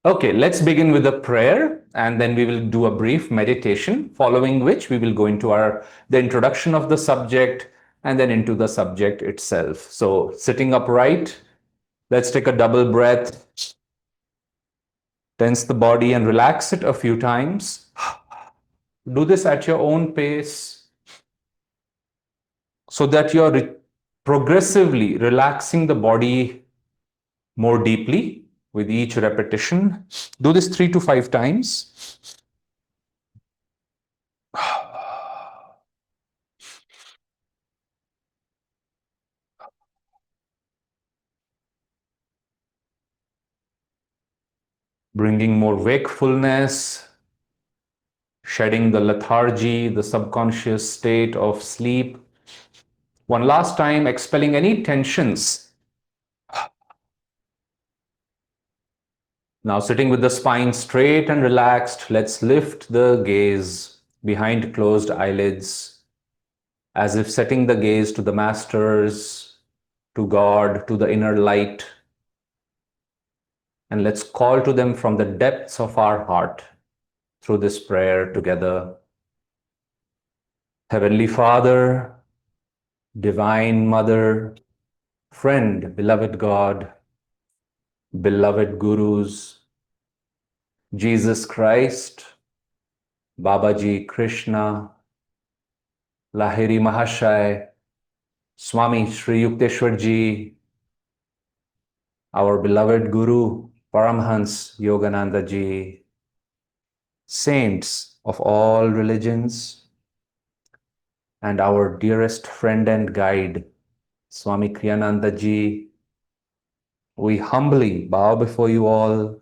Okay, let's begin with a prayer and then we will do a brief meditation, following which we will go into the introduction of the subject and then into the subject itself. So, sitting upright, let's take a double breath, tense the body and relax it a few times. Do this at your own pace so that you're progressively relaxing the body more deeply with each repetition. Do this 3 to 5 times. Bringing more wakefulness, shedding the lethargy, the subconscious state of sleep. One last time, expelling any tensions. Now, sitting with the spine straight and relaxed, let's lift the gaze behind closed eyelids, as if setting the gaze to the masters, to God, to the inner light. And let's call to them from the depths of our heart through this prayer together. Heavenly Father, Divine Mother, friend, beloved God, beloved Gurus, Jesus Christ, Babaji Krishna, Lahiri Mahashai, Swami Sri Yukteswar Ji, our beloved Guru, Paramhans Yogananda Ji, saints of all religions, and our dearest friend and guide, Swami Kriyananda Ji, we humbly bow before you all,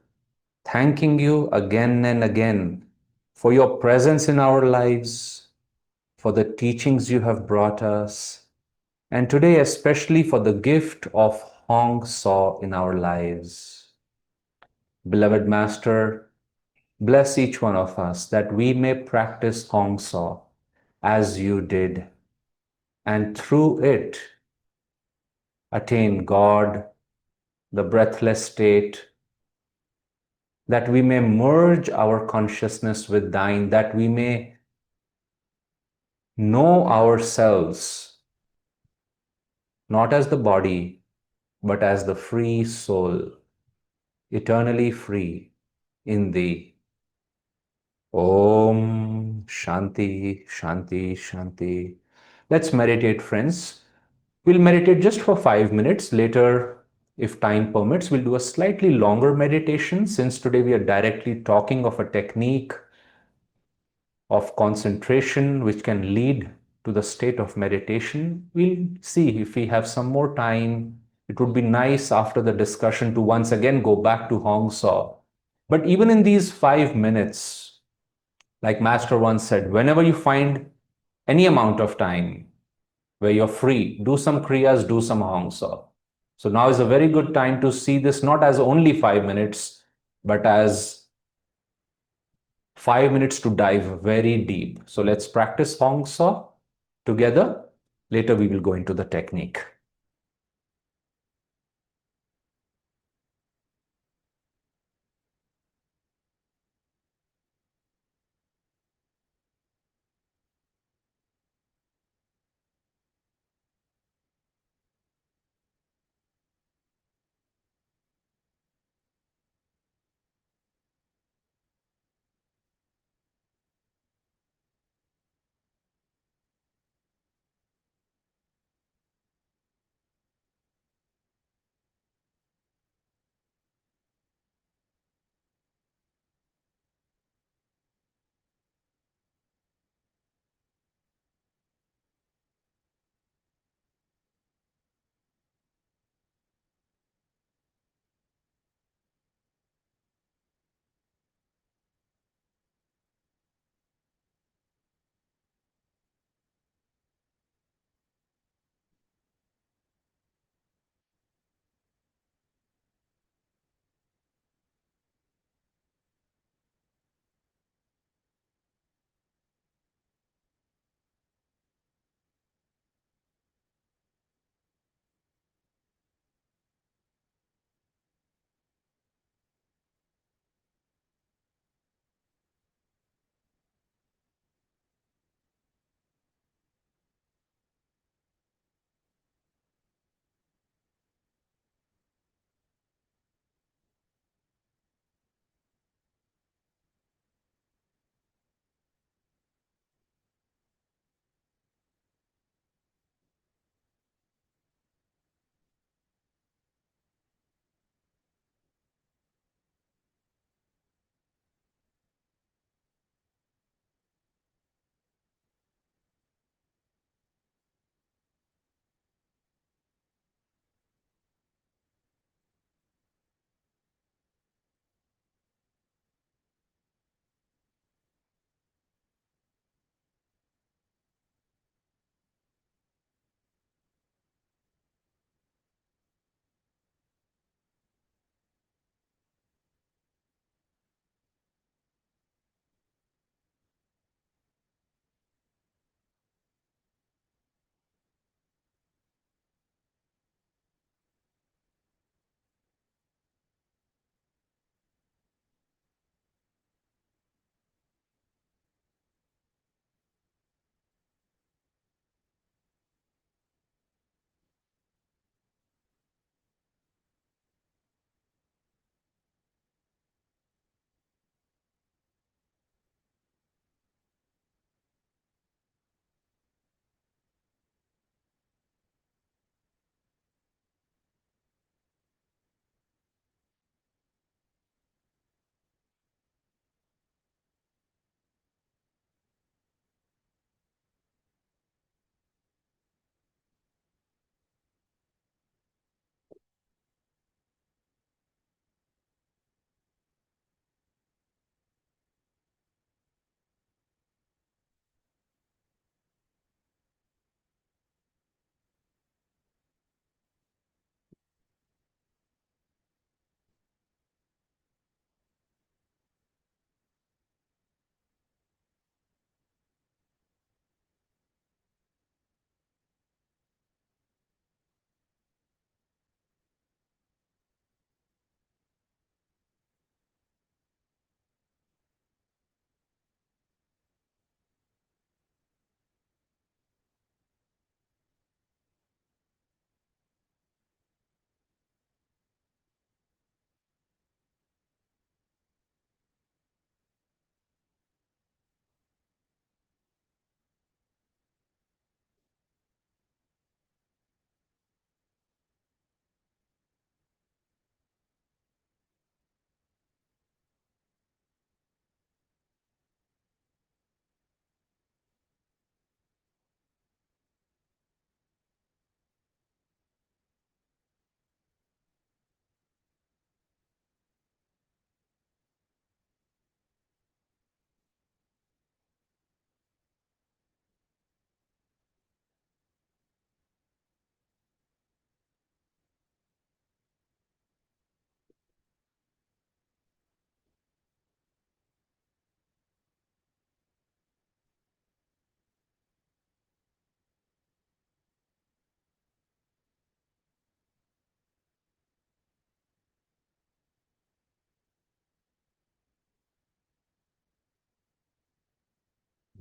thanking you again and again for your presence in our lives, for the teachings you have brought us, and today especially for the gift of Hong Saw in our lives. Beloved Master, bless each one of us that we may practice Hong Saw as you did, and through it attain God, the breathless state, that we may merge our consciousness with thine, that we may know ourselves not as the body, but as the free soul, eternally free in thee. Om Shanti, Shanti, Shanti. Let's meditate, friends. We'll meditate just for 5 minutes. Later, if time permits, we'll do a slightly longer meditation since today we are directly talking of a technique of concentration which can lead to the state of meditation. We'll see if we have some more time. It would be nice after the discussion to once again go back to Hong Saw. But even in these 5 minutes, like Master once said, whenever you find any amount of time where you're free, do some Kriyas, do some Hong Saw. So now is a very good time to see this not as only 5 minutes, but as 5 minutes to dive very deep. So let's practice Hong Saw together. Later we will go into the technique.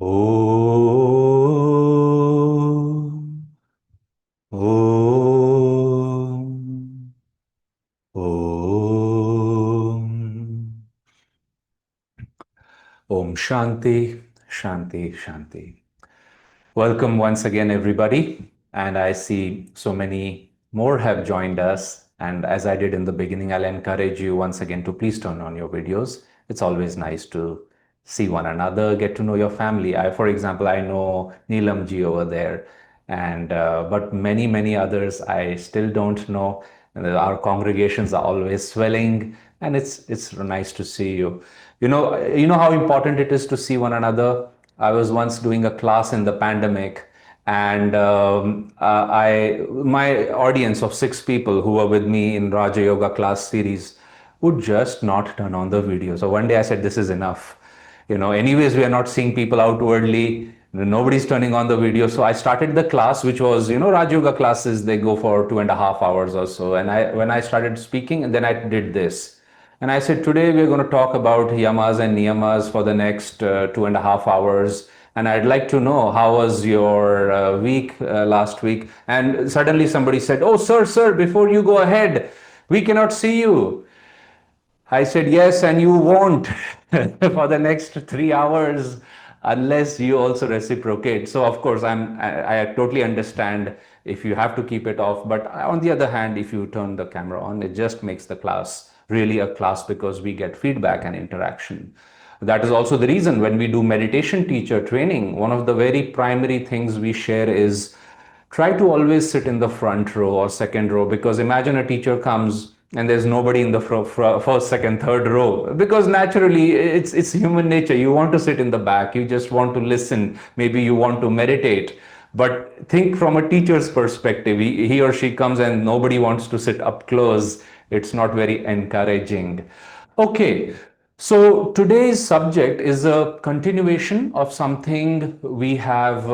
Om. Om. Om. Om Shanti, Shanti, Shanti. Welcome once again, everybody. And I see so many more have joined us. And as I did in the beginning, I'll encourage you once again to please turn on your videos. It's always nice to see one another, get to know your family. For example, I know Neelam ji over there, and but many others I still don't know. And our congregations are always swelling, and it's nice to see you. You know how important it is to see one another. I was once doing a class in the pandemic, and I my audience of 6 people who were with me in Raja Yoga class series would just not turn on the video. So one day I said, "This is enough. Anyways, we are not seeing people outwardly. Nobody's turning on the video." So I started the class, which was, Raj Yoga classes. They go for 2.5 hours or so. And when I started speaking, and then I did this. And I said, today we're going to talk about yamas and niyamas for the next 2.5 hours. And I'd like to know, how was your week last week? And suddenly somebody said, "Oh, sir, before you go ahead, we cannot see you." I said, "Yes, and you won't for the next 3 hours unless you also reciprocate." So, of course, I totally understand if you have to keep it off. But on the other hand, if you turn the camera on, it just makes the class really a class because we get feedback and interaction. That is also the reason when we do meditation teacher training, one of the very primary things we share is try to always sit in the front row or second row, because imagine a teacher comes and there's nobody in the first, second, third row, because naturally it's human nature. You want to sit in the back, you just want to listen, maybe you want to meditate. But think from a teacher's perspective. He or she comes and nobody wants to sit up close. It's not very encouraging. Okay, so today's subject is a continuation of something we have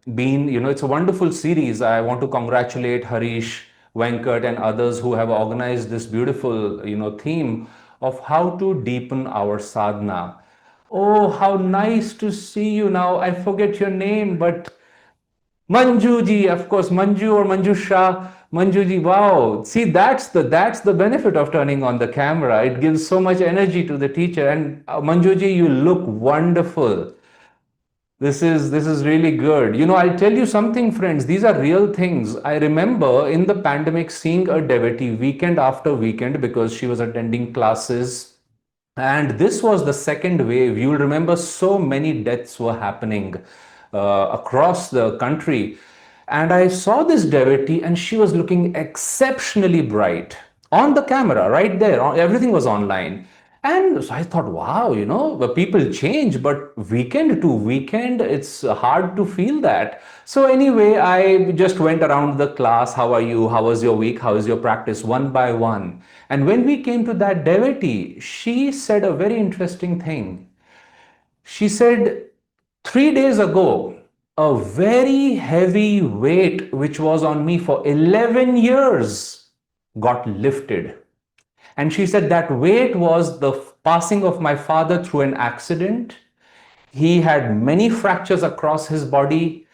it's a wonderful series. I want to congratulate Harish, Venkat, and others who have organized this beautiful, theme of how to deepen our sadhana. Oh, how nice to see you now. I forget your name, but Manjuji, of course, Manju or Manjusha, Manjuji. Wow. See, that's the benefit of turning on the camera. It gives so much energy to the teacher. And Manjuji, you look wonderful. This is really good. I'll tell you something, friends. These are real things. I remember in the pandemic seeing a devotee weekend after weekend because she was attending classes. And this was the second wave. You'll remember so many deaths were happening across the country. And I saw this devotee, and she was looking exceptionally bright on the camera, right there. Everything was online. And so I thought, wow, the people change, but weekend to weekend, it's hard to feel that. So anyway, I just went around the class. How are you? How was your week? How is your practice? One by one. And when we came to that devotee, she said a very interesting thing. She said, 3 days ago, a very heavy weight which was on me for 11 years got lifted. And she said that weight was the passing of my father through an accident. He had many fractures across his body.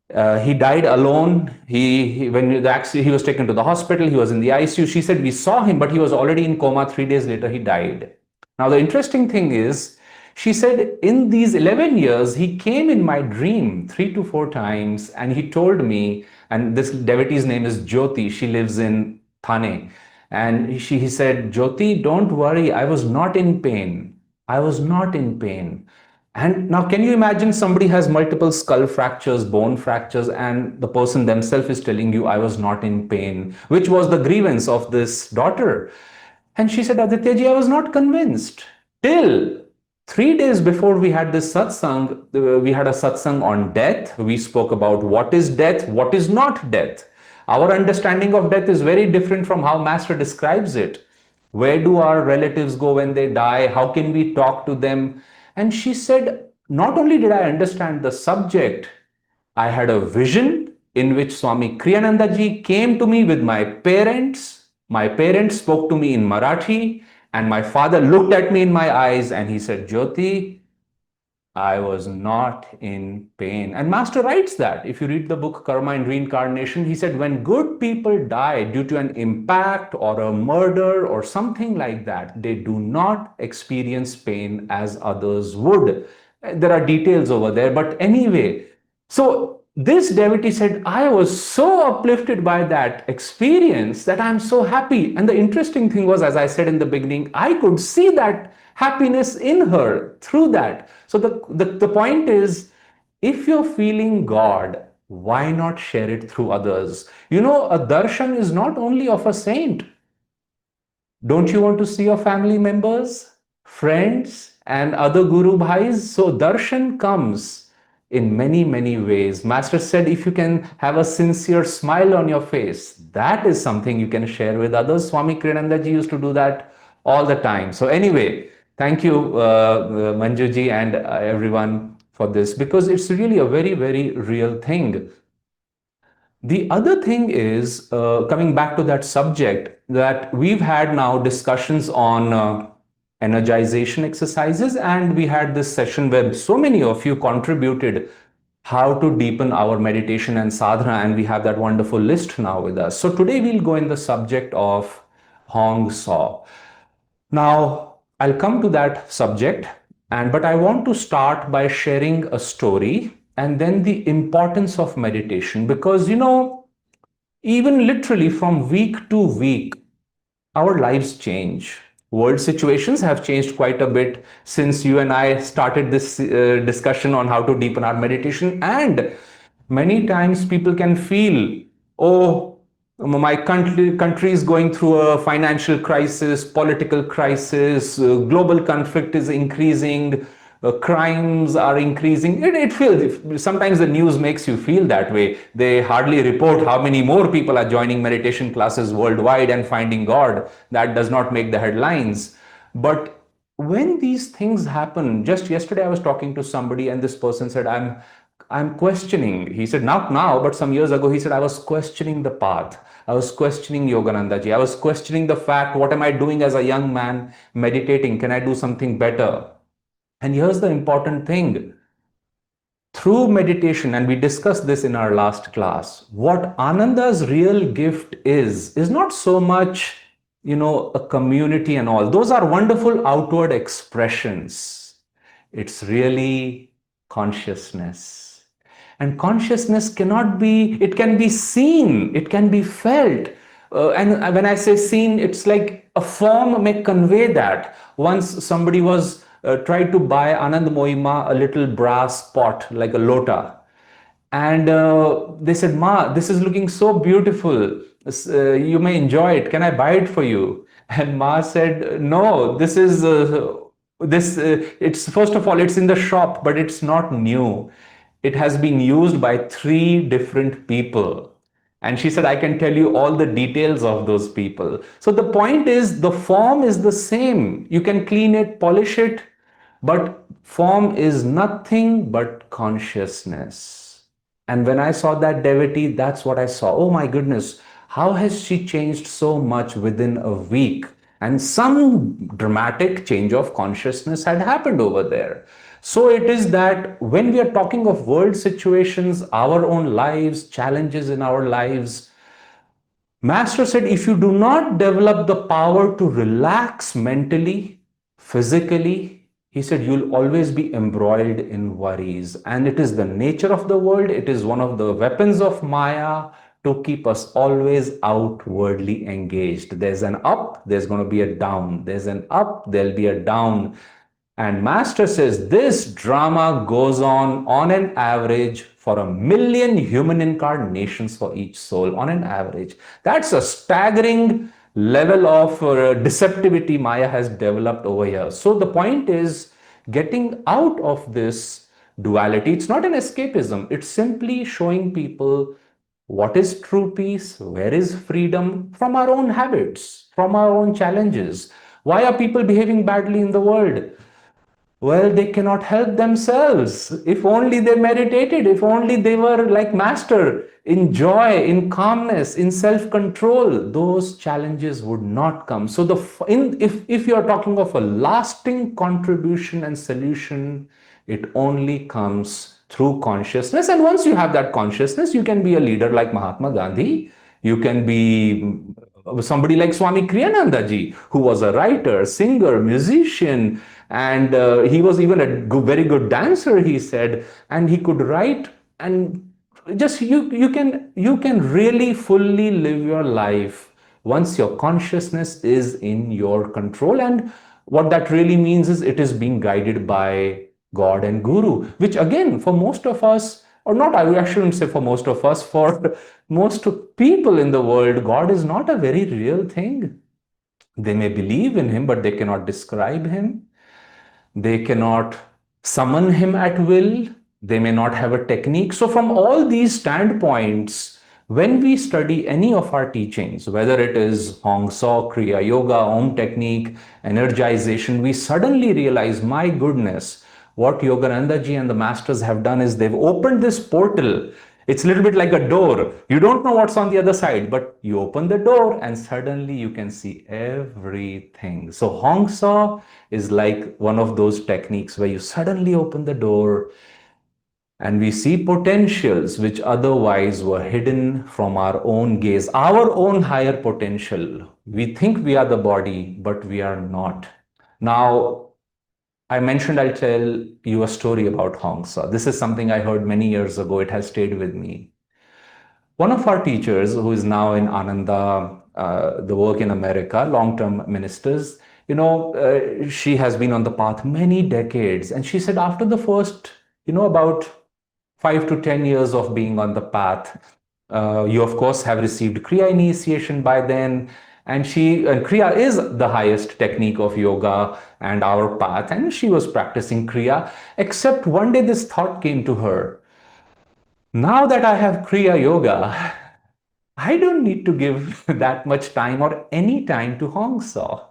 He died alone. When the accident, he was taken to the hospital. He was in the ICU. She said we saw him, but he was already in coma. 3 days later, he died. Now the interesting thing is, she said in these 11 years, he came in my dream 3 to 4 times, and he told me. And this devotee's name is Jyoti. She lives in Thane, and he said, "Jyoti, don't worry. I was not in pain. I was not in pain." And now, can you imagine somebody has multiple skull fractures, bone fractures, and the person themselves is telling you, "I was not in pain," which was the grievance of this daughter. And she said, "Adityaji, I was not convinced till 3 days before we had this satsang. We had a satsang on death. We spoke about what is death, what is not death. Our understanding of death is very different from how Master describes it. Where do our relatives go when they die? How can we talk to them?" And she said, not only did I understand the subject, I had a vision in which Swami Kriyanandaji came to me with my parents. My parents spoke to me in Marathi, and my father looked at me in my eyes and he said, "Jyoti, I was not in pain. And Master writes that. If you read the book Karma and Reincarnation, he said when good people die due to an impact or a murder or something like that, they do not experience pain as others would. There are details over there, but anyway, so this devotee said, I was so uplifted by that experience that I'm so happy. And the interesting thing was, as I said in the beginning, I could see that happiness in her through that. So the point is, if you're feeling God, why not share it through others? You know, a darshan is not only of a saint. Don't you want to see your family members, friends, and other Guru Bhais? So darshan comes in many, many ways. Master said if you can have a sincere smile on your face, that is something you can share with others. Swami Kriyananda ji used to do that all the time. So anyway, thank you, Manjuji and everyone for this, because it's really a very, very real thing. The other thing is, coming back to that subject, that we've had now discussions on energization exercises, and we had this session where so many of you contributed how to deepen our meditation and sadhana, and we have that wonderful list now with us. So today we'll go in the subject of Hong Saw. Now, I'll come to that subject, and but I want to start by sharing a story and then the importance of meditation, because even literally from week to week, our lives change. World situations have changed quite a bit since you and I started this discussion on how to deepen our meditation. And many times people can feel, oh, my country is going through a financial crisis, political crisis, global conflict is increasing, crimes are increasing. It feels, sometimes the news makes you feel that way. They hardly report how many more people are joining meditation classes worldwide and finding God. That does not make the headlines. But when these things happen, just yesterday I was talking to somebody and this person said, I'm questioning. He said, not now, but some years ago, he said, I was questioning the path. I was questioning Yogananda ji. I was questioning the fact, what am I doing as a young man meditating? Can I do something better? And here's the important thing. Through meditation, and we discussed this in our last class, what Ananda's real gift is not so much, a community and all. Those are wonderful outward expressions. It's really consciousness. And consciousness cannot be, it can be seen, it can be felt. And when I say seen, it's like a form may convey that. Once somebody was tried to buy Anand Mohima a little brass pot, like a lota. And they said, Ma, this is looking so beautiful. You may enjoy it. Can I buy it for you? And Ma said, No, this is it's first of all, it's in the shop, but it's not new. It has been used by three different people. And she said, I can tell you all the details of those people. So the point is, the form is the same. You can clean it, polish it, but form is nothing but consciousness. And when I saw that devotee, that's what I saw. Oh my goodness, how has she changed so much within a week? And some dramatic change of consciousness had happened over there. So it is that when we are talking of world situations, our own lives, challenges in our lives, Master said, if you do not develop the power to relax mentally, physically, he said, you'll always be embroiled in worries. And it is the nature of the world. It is one of the weapons of Maya to keep us always outwardly engaged. There's an up, there's going to be a down. There's an up, there'll be a down. And Master says this drama goes on an average for 1 million human incarnations for each soul, on an average. That's a staggering level of deceptivity Maya has developed over here. So the point is getting out of this duality. It's not an escapism. It's simply showing people what is true peace, where is freedom from our own habits, from our own challenges. Why are people behaving badly in the world? Well, they cannot help themselves. If only they meditated, if only they were like Master, in joy, in calmness, in self control, those challenges would not come. So, if you are talking of a lasting contribution and solution, It only comes through consciousness. And once you have that consciousness, you can be a leader like Mahatma Gandhi. You can be somebody like Swami Kriyananda ji, who was a writer, singer, musician, and he was even a very good dancer, he said, and he could write. And just you can really fully live your life once your consciousness is in your control. And what that really means is it is being guided by God and Guru, which again, for most of us, or not, I shouldn't say for most of us, for most people in the world, God is not a very real thing. They may believe in him, but they cannot describe him. They cannot summon him at will. They may not have a technique. So, from all these standpoints, when we study any of our teachings, whether it is Hong Sau, Kriya Yoga, Om technique, energization, we suddenly realize, my goodness, what Yogananda ji and the masters have done is they've opened this portal. It's a little bit like a door. You don't know what's on the other side, but you open the door and suddenly you can see everything. So Hong Sau is like one of those techniques where you suddenly open the door and we see potentials which otherwise were hidden from our own gaze, our own higher potential. We think we are the body, but we are not. Now, I mentioned I'll tell you a story about Hong Sau. This is something I heard many years ago. It has stayed with me. One of our teachers, who is now in Ananda, the work in America, long-term ministers, she has been on the path many decades. And she said after the first, about 5 to 10 years of being on the path, you of course have received Kriya initiation by then. And Kriya is the highest technique of yoga and our path. And she was practicing Kriya, except one day this thought came to her. Now that I have Kriya Yoga, I don't need to give that much time or any time to Hong Sau.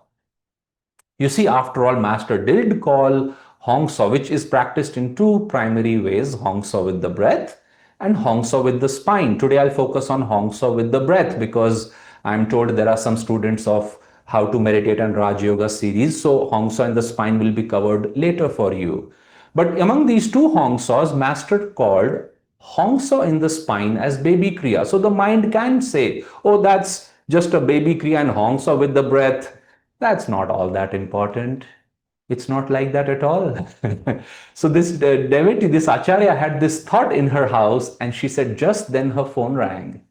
You see, after all, Master did call Hong Sau, which is practiced in two primary ways, Hong Sau with the breath and Hong Sau with the spine. Today I'll focus on Hong Sau with the breath because I'm told there are some students of How to Meditate and Raj Yoga series. So Hong Sau and the spine will be covered later for you. But among these two Hong Saus, Master called Hong Sau in the spine as baby Kriya. So the mind can say, oh, that's just a baby Kriya, and Hong Sau with the breath, that's not all that important. It's not like that at all. So this devotee, this acharya, had this thought in her house, and she said just then her phone rang.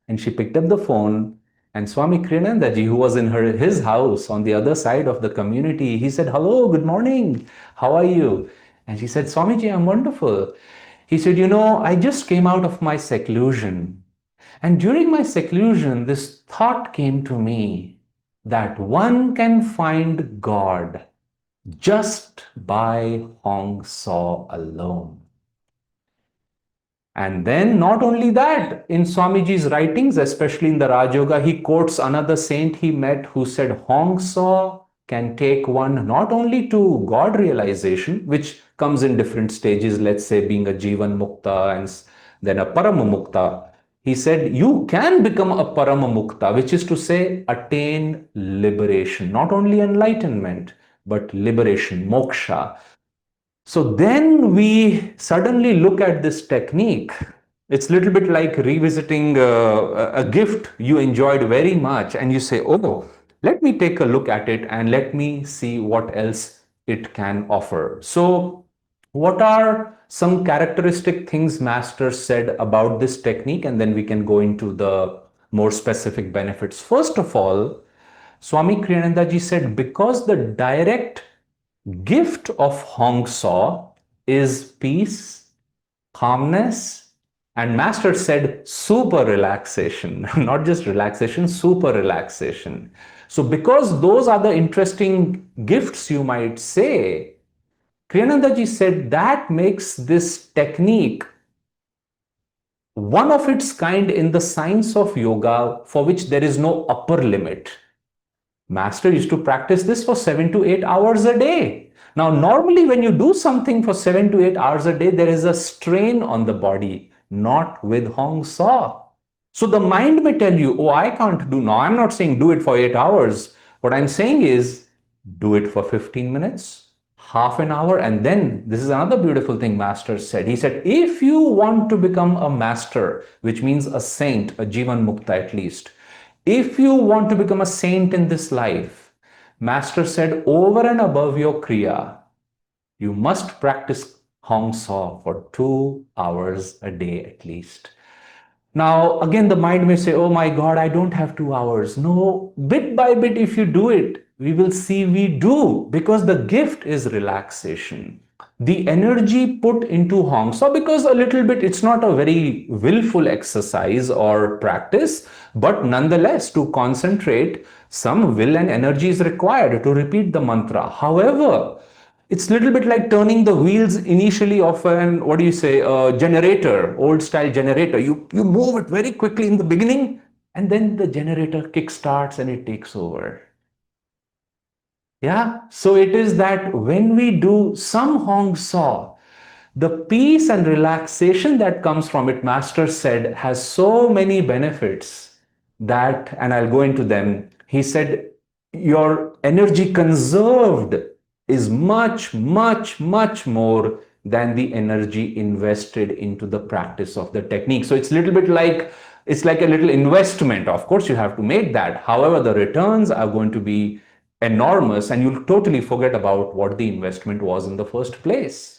And she picked up the phone, and Swami Kriyananda ji, who was in his house on the other side of the community, he said, hello, good morning, how are you? And she said, Swamiji, I'm wonderful. He said, I just came out of my seclusion. And during my seclusion, this thought came to me that one can find God just by Hong Sau alone. And then not only that, in Swamiji's writings, especially in the Raj Yoga, he quotes another saint he met who said Hong Sau can take one not only to God realization, which comes in different stages, let's say being a Jivan Mukta and then a Parama Mukta. He said you can become a Parama Mukta, which is to say attain liberation, not only enlightenment, but liberation, moksha. So then we suddenly look at this technique. It's a little bit like revisiting a gift you enjoyed very much, and you say, oh, let me take a look at it and let me see what else it can offer. So what are some characteristic things Master said about this technique? And then we can go into the more specific benefits. First of all, Swami Kriyananda ji said, because the direct gift of Hong Sau is peace, calmness, and Master said super relaxation, not just relaxation, super relaxation. So because those are the interesting gifts, you might say, Kriyananda ji said that makes this technique one of its kind in the science of yoga for which there is no upper limit. Master used to practice this for 7 to 8 hours a day. Now, normally when you do something for 7 to 8 hours a day, there is a strain on the body, not with Hong Sau. So the mind may tell you, oh, I can't do now. I'm not saying do it for 8 hours. What I'm saying is do it for 15 minutes, half an hour. And then this is another beautiful thing Master said. He said, if you want to become a master, which means a saint, a Jivan Mukta at least, if you want to become a saint in this life, Master said, over and above your Kriya, you must practice Hong Saw for 2 hours a day at least. Now, again, the mind may say, oh my God, I don't have 2 hours. No, bit by bit, if you do it, we will see we do, because the gift is relaxation. The energy put into Hong So, because a little bit, it's not a very willful exercise or practice, but nonetheless, to concentrate, some will and energy is required to repeat the mantra. However, it's a little bit like turning the wheels initially of an, what do you say, a generator, old style generator. You move it very quickly in the beginning, and then the generator kick starts and it takes over. Yeah, so it is that when we do some Hong Saw, the peace and relaxation that comes from it, Master said, has so many benefits that, and I'll go into them. He said, your energy conserved is much, much, much more than the energy invested into the practice of the technique. So it's a little bit like, it's like a little investment. Of course, you have to make that. However, the returns are going to be enormous, and you'll totally forget about what the investment was in the first place.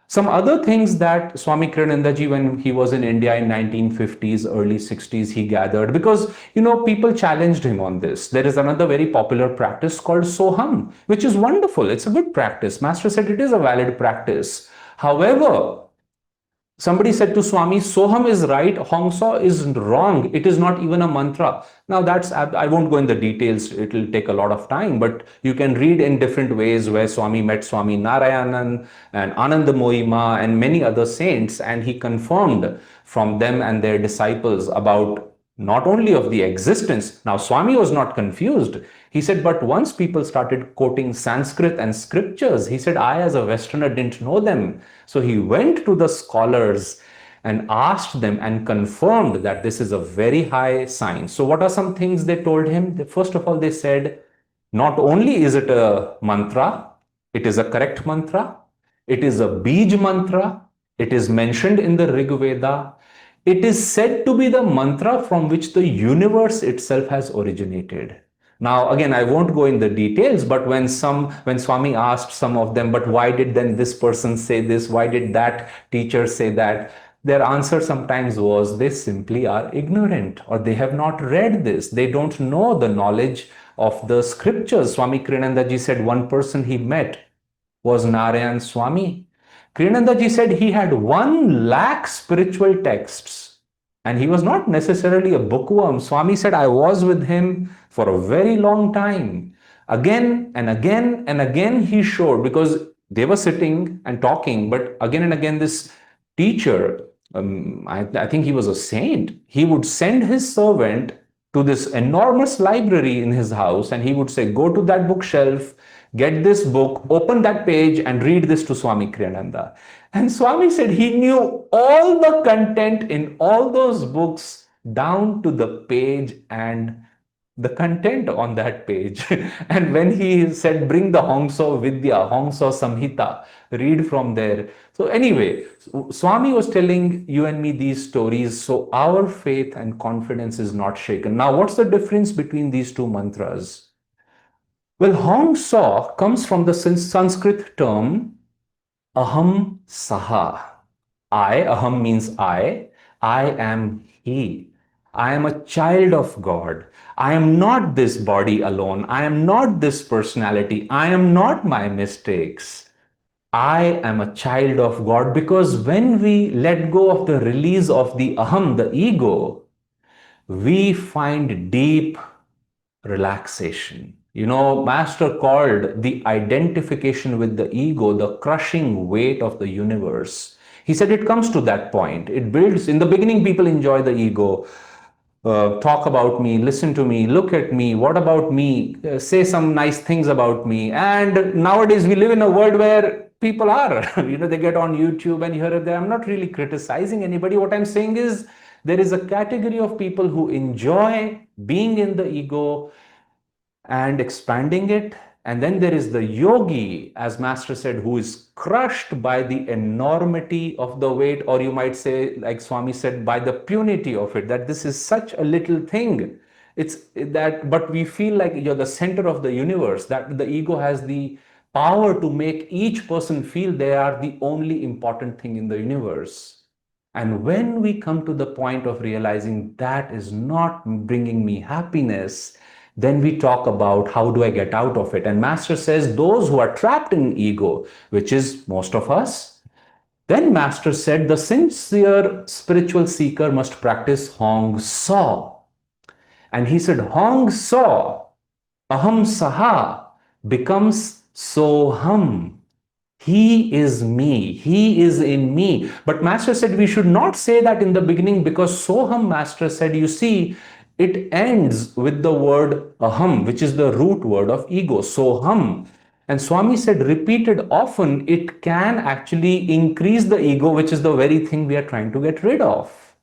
Some other things that Swami Kriyanandaji, when he was in India in 1950s, early 60s, he gathered, because, people challenged him on this. There is another very popular practice called Soham, which is wonderful. It's a good practice. Master said it is a valid practice. However, somebody said to Swami, Soham is right, Hongso is wrong. It is not even a mantra. Now I won't go in the details. It will take a lot of time, but you can read in different ways where Swami met Swami Narayanan and Anandamoyi Ma and many other saints, and he confirmed from them and their disciples about not only of the existence. Now, Swami was not confused. He said, but once people started quoting Sanskrit and scriptures, he said, I as a Westerner didn't know them. So he went to the scholars and asked them and confirmed that this is a very high science. So what are some things they told him? First of all, they said, not only is it a mantra, it is a correct mantra, it is a Bij mantra, it is mentioned in the Rig Veda, it is said to be the mantra from which the universe itself has originated. Now, again, I won't go in the details, but when Swami asked some of them, but why did then this person say this? Why did that teacher say that? Their answer sometimes was they simply are ignorant, or they have not read this. They don't know the knowledge of the scriptures. Swami Kriyanandaji said one person he met was Narayan Swami. Kriyanandaji said he had 1 lakh spiritual texts, and he was not necessarily a bookworm. Swami said, I was with him for a very long time. Again and again and again he showed, because they were sitting and talking, but again and again this teacher, I think he was a saint, he would send his servant to this enormous library in his house, and he would say, go to that bookshelf, get this book, open that page and read this to Swami Kriyananda. And Swami said he knew all the content in all those books down to the page and the content on that page. And when he said, bring the Hongso Vidya, Hongso Samhita, read from there. So anyway, Swami was telling you and me these stories, so our faith and confidence is not shaken. Now, what's the difference between these two mantras? Well, Hong Saw comes from the Sanskrit term Aham Saha. Aham means I am He. I am a child of God. I am not this body alone. I am not this personality. I am not my mistakes. I am a child of God, because when we let go of the release of the Aham, the ego, we find deep relaxation. Master called the identification with the ego the crushing weight of the universe. He said it comes to that point. It builds. In the beginning, people enjoy the ego. Talk about me, listen to me, look at me, what about me, say some nice things about me. And nowadays, we live in a world where people are, they get on YouTube and here and there. I'm not really criticizing anybody. What I'm saying is there is a category of people who enjoy being in the ego and expanding it, And then there is the yogi, as Master said, who is crushed by the enormity of the weight, or you might say, like Swami said, by the punity of it, that this is such a little thing. It's that, but we feel like you're the center of the universe, that the ego has the power to make each person feel they are the only important thing in the universe. And when we come to the point of realizing that is not bringing me happiness, then we talk about how do I get out of it. And Master says those who are trapped in ego, which is most of us, then Master said the sincere spiritual seeker must practice Hong Saw. And he said Hong Saw, Aham Saha, becomes Soham. He is me. He is in me. But Master said we should not say that in the beginning, because Soham, Master said, you see, it ends with the word aham, which is the root word of ego, Soham. And Swami said, repeated often, it can actually increase the ego, which is the very thing we are trying to get rid of.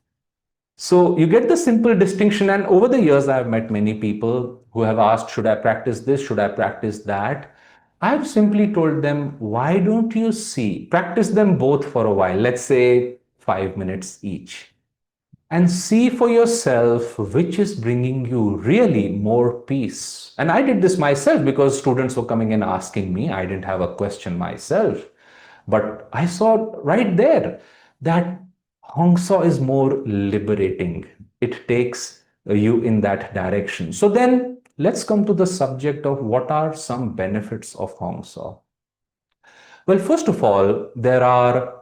So you get the simple distinction. And over the years, I've met many people who have asked, should I practice this? Should I practice that? I've simply told them, why don't you see, practice them both for a while, let's say 5 minutes each, and see for yourself which is bringing you really more peace. And I did this myself because students were coming and asking me. I didn't have a question myself. But I saw right there that Hongsa is more liberating. It takes you in that direction. So then let's come to the subject of what are some benefits of Hongsa. Well, first of all, there are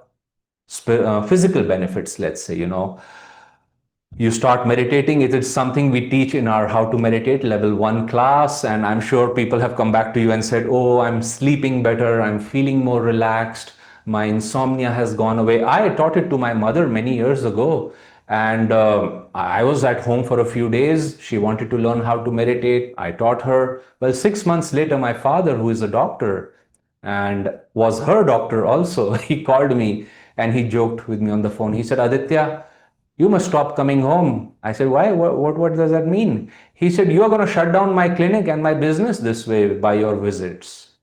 physical benefits, let's say, you start meditating. It is something we teach in our How to Meditate Level 1 class. And I'm sure people have come back to you and said, oh, I'm sleeping better. I'm feeling more relaxed. My insomnia has gone away. I taught it to my mother many years ago. And I was at home for a few days. She wanted to learn how to meditate. I taught her. Well, 6 months later, my father, who is a doctor and was her doctor also, he called me and he joked with me on the phone. He said, Aditya, you must stop coming home. I said, why? What does that mean? He said, you are going to shut down my clinic and my business this way by your visits.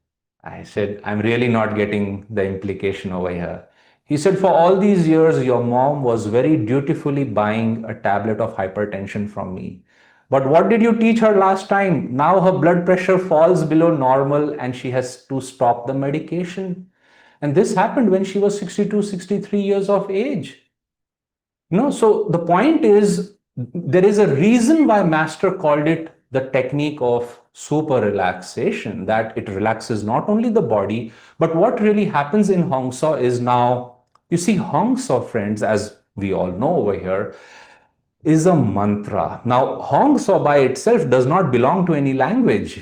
I said, I'm really not getting the implication over here. He said, for all these years, your mom was very dutifully buying a tablet of hypertension from me. But what did you teach her last time? Now her blood pressure falls below normal and she has to stop the medication. And this happened when she was 62, 63 years of age. No, so the point is, there is a reason why Master called it the technique of super relaxation, that it relaxes not only the body, but what really happens in Hongsa is now, you see, Hongsa, friends, as we all know over here, is a mantra. Now, Hongsa by itself does not belong to any language.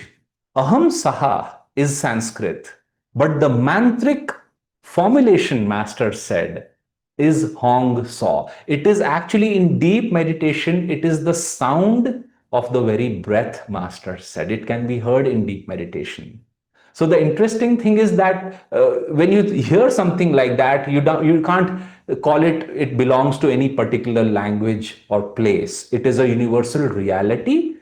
Aham Saha is Sanskrit, but the mantric formulation, Master said, is Hong Saw. It is actually in deep meditation, it is the sound of the very breath, Master said. It can be heard in deep meditation. So the interesting thing is that when you hear something like that, you can't call it, it belongs to any particular language or place. It is a universal reality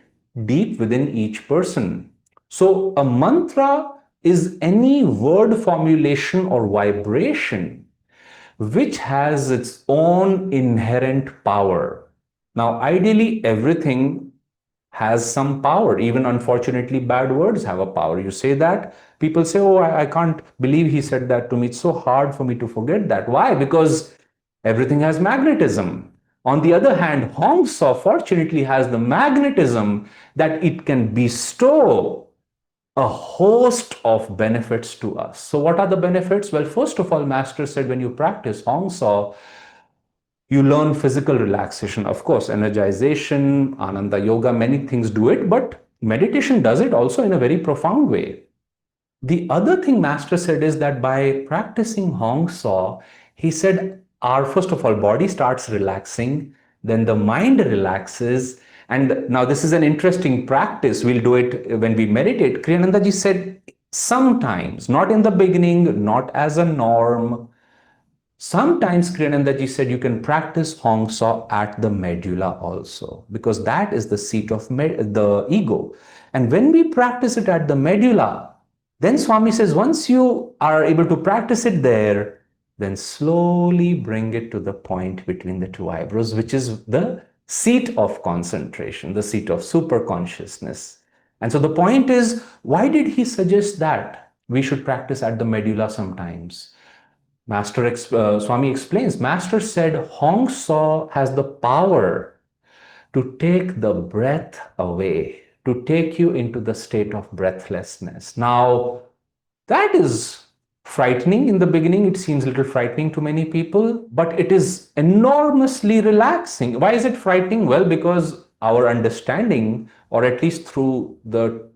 deep within each person. So a mantra is any word formulation or vibration which has its own inherent power. Now, ideally, everything has some power. Even unfortunately, bad words have a power. You say that, people say, oh, I can't believe he said that to me. It's so hard for me to forget that. Why? Because everything has magnetism. On the other hand, Hong Saw fortunately has the magnetism that it can bestow a host of benefits to us. So what are the benefits? Well, first of all, Master said when you practice Hong Saw, you learn physical relaxation, of course, energization, Ananda Yoga, many things do it, but meditation does it also in a very profound way. The other thing Master said is that by practicing Hong Saw, he said our, first of all, body starts relaxing, then the mind relaxes. And now this is an interesting practice. We'll do it when we meditate. Kriyananda ji said sometimes, not in the beginning, not as a norm. Sometimes Kriyananda ji said you can practice Hong Saw at the medulla also, because that is the seat of the ego. And when we practice it at the medulla, Then Swami says, once you are able to practice it there, then slowly bring it to the point between the two eyebrows, which is the seat of concentration, the seat of super consciousness. And so the point is, why did he suggest that we should practice at the medulla sometimes? Swami explains, Master said Hong Saw has the power to take the breath away, to take you into the state of breathlessness. Now, that is frightening in the beginning. It seems a little frightening to many people, but it is enormously relaxing. Why is it frightening? Well, because our understanding, or at least through the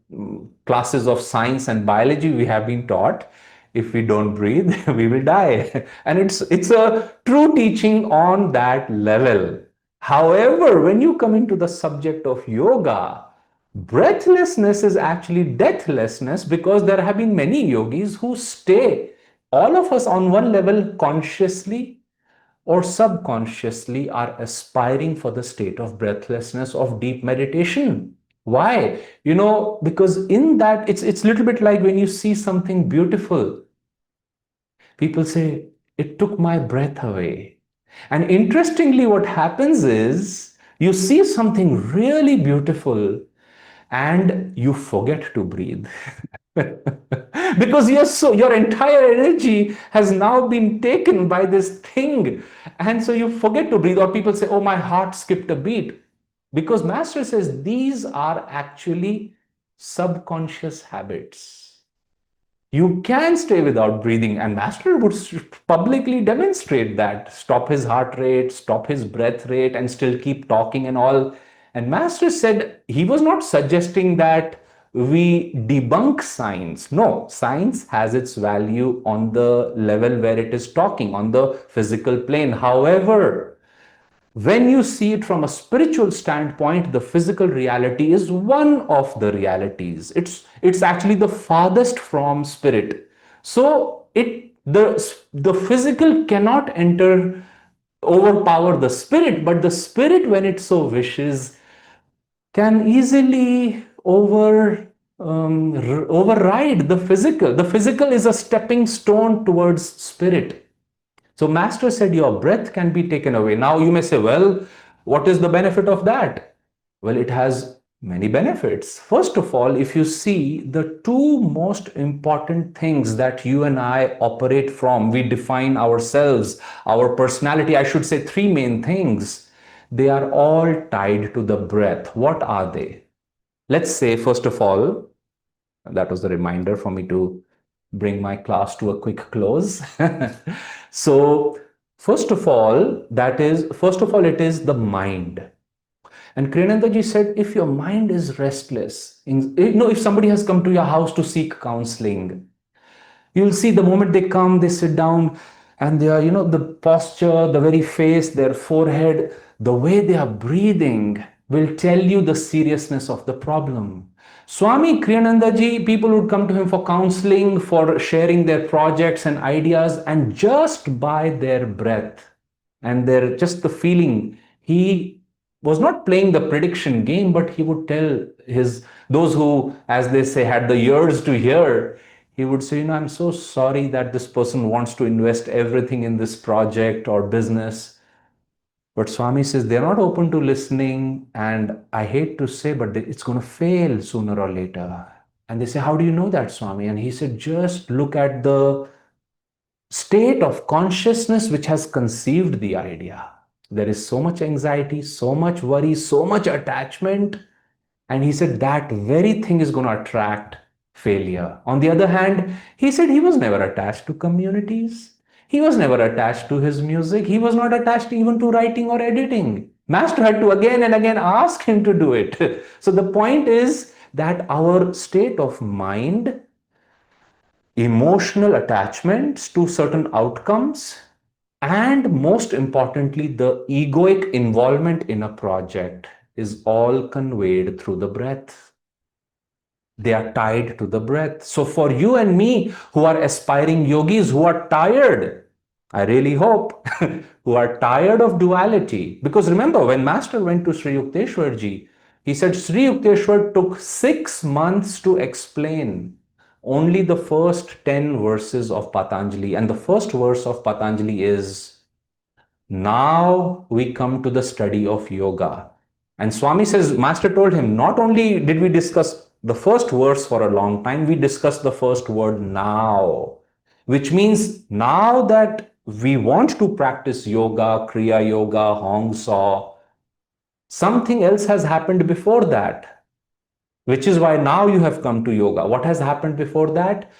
classes of science and biology, we have been taught if we don't breathe, we will die. And it's a true teaching on that level. However, when you come into the subject of yoga, breathlessness is actually deathlessness, because there have been many yogis who stay, all of us on one level consciously or subconsciously are aspiring for the state of breathlessness, of deep meditation. Why? Because in that, it's a little bit like when you see something beautiful. People say, it took my breath away. And interestingly, what happens is you see something really beautiful and you forget to breathe. Because your entire energy has now been taken by this thing, and so you forget to breathe. Or people say, oh, my heart skipped a beat, because Master says these are actually subconscious habits. You can stay without breathing, and Master would publicly demonstrate that. Stop his heart rate, stop his breath rate, and still keep talking and all. And Master said he was not suggesting that we debunk science. No, science has its value on the level where it is talking, on the physical plane. However, when you see it from a spiritual standpoint, the physical reality is one of the realities. It's actually the farthest from spirit. So the physical cannot overpower the spirit, but the spirit, when it so wishes, can easily override the physical. The physical is a stepping stone towards spirit. So Master said your breath can be taken away. Now you may say, well, what is the benefit of that? Well, it has many benefits. First of all, if you see the two most important things that you and I operate from, we define ourselves, our personality, I should say three main things. They are all tied to the breath. What are they? Let's say, first of all, that was the reminder for me to bring my class to a quick close. So, it is the mind. And Kriyanandaji said, if your mind is restless, if somebody has come to your house to seek counseling, you'll see the moment they come, they sit down, and they are, the posture, the very face, their forehead, the way they are breathing will tell you the seriousness of the problem. Swami Kriyanandaji, people would come to him for counseling, for sharing their projects and ideas, and just by their breath and just the feeling, he was not playing the prediction game, but he would tell those who, as they say, had the ears to hear. He would say, I'm so sorry that this person wants to invest everything in this project or business, but Swami says they're not open to listening, and I hate to say, but it's going to fail sooner or later. And they say, how do you know that, Swami? And he said, just look at the state of consciousness which has conceived the idea. There is so much anxiety, so much worry, so much attachment. And he said that very thing is going to attract failure. On the other hand, he said he was never attached to communities. He was never attached to his music. He was not attached even to writing or editing. Master had to again and again ask him to do it. So the point is that our state of mind, emotional attachments to certain outcomes, and most importantly, the egoic involvement in a project is all conveyed through the breath. They are tied to the breath. So for you and me who are aspiring yogis, who are tired, I really hope, who are tired of duality. Because remember, when Master went to Sri Yukteswarji, he said Sri Yukteswar took 6 months to explain only the first 10 verses of Patanjali. And the first verse of Patanjali is, now we come to the study of yoga. And Swami says, Master told him, not only did we discuss the first verse for a long time, we discussed the first word now, which means now that we want to practice yoga, Kriya Yoga, Hong Saw, something else has happened before that, which is why now you have come to yoga. What has happened before that?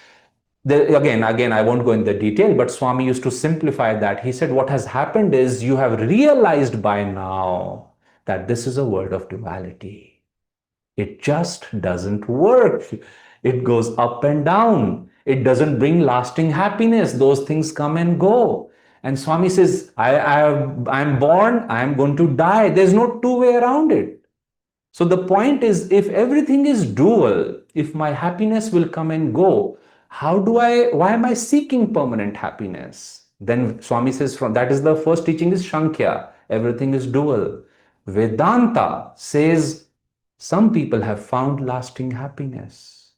Again, I won't go into the detail, but Swami used to simplify that. He said, what has happened is you have realized by now that this is a world of duality. It just doesn't work. It goes up and down. It doesn't bring lasting happiness. Those things come and go. And Swami says, I'm born, I'm going to die. There's no two way around it. So the point is, if everything is dual, if my happiness will come and go, why am I seeking permanent happiness? Then Swami says, from that is the first teaching is Shankhya, everything is dual. Vedanta says, some people have found lasting happiness.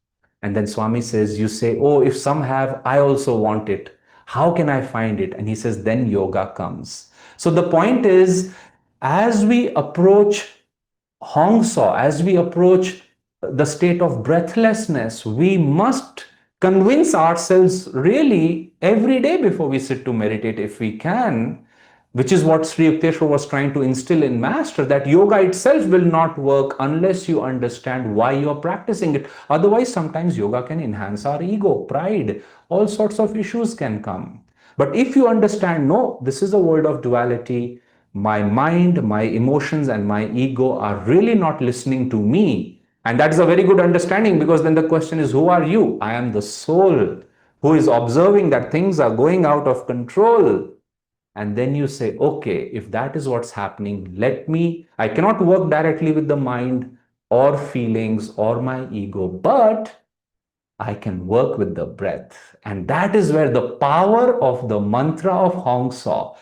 And then Swami says, you say, oh, if some have, I also want it. How can I find it? And he says, then yoga comes. So the point is, as we approach Hong Saw, as we approach the state of breathlessness, we must convince ourselves really every day before we sit to meditate, if we can, which is what Sri Yukteswar was trying to instill in Master, that yoga itself will not work unless you understand why you are practicing it. Otherwise, sometimes yoga can enhance our ego, pride, all sorts of issues can come. But if you understand, no, this is a world of duality, my mind, my emotions, and my ego are really not listening to me. And that is a very good understanding, because then the question is, who are you? I am the soul who is observing that things are going out of control. And then you say, okay, if that is what's happening, I cannot work directly with the mind or feelings or my ego, but I can work with the breath. And that is where the power of the mantra of Hong Saw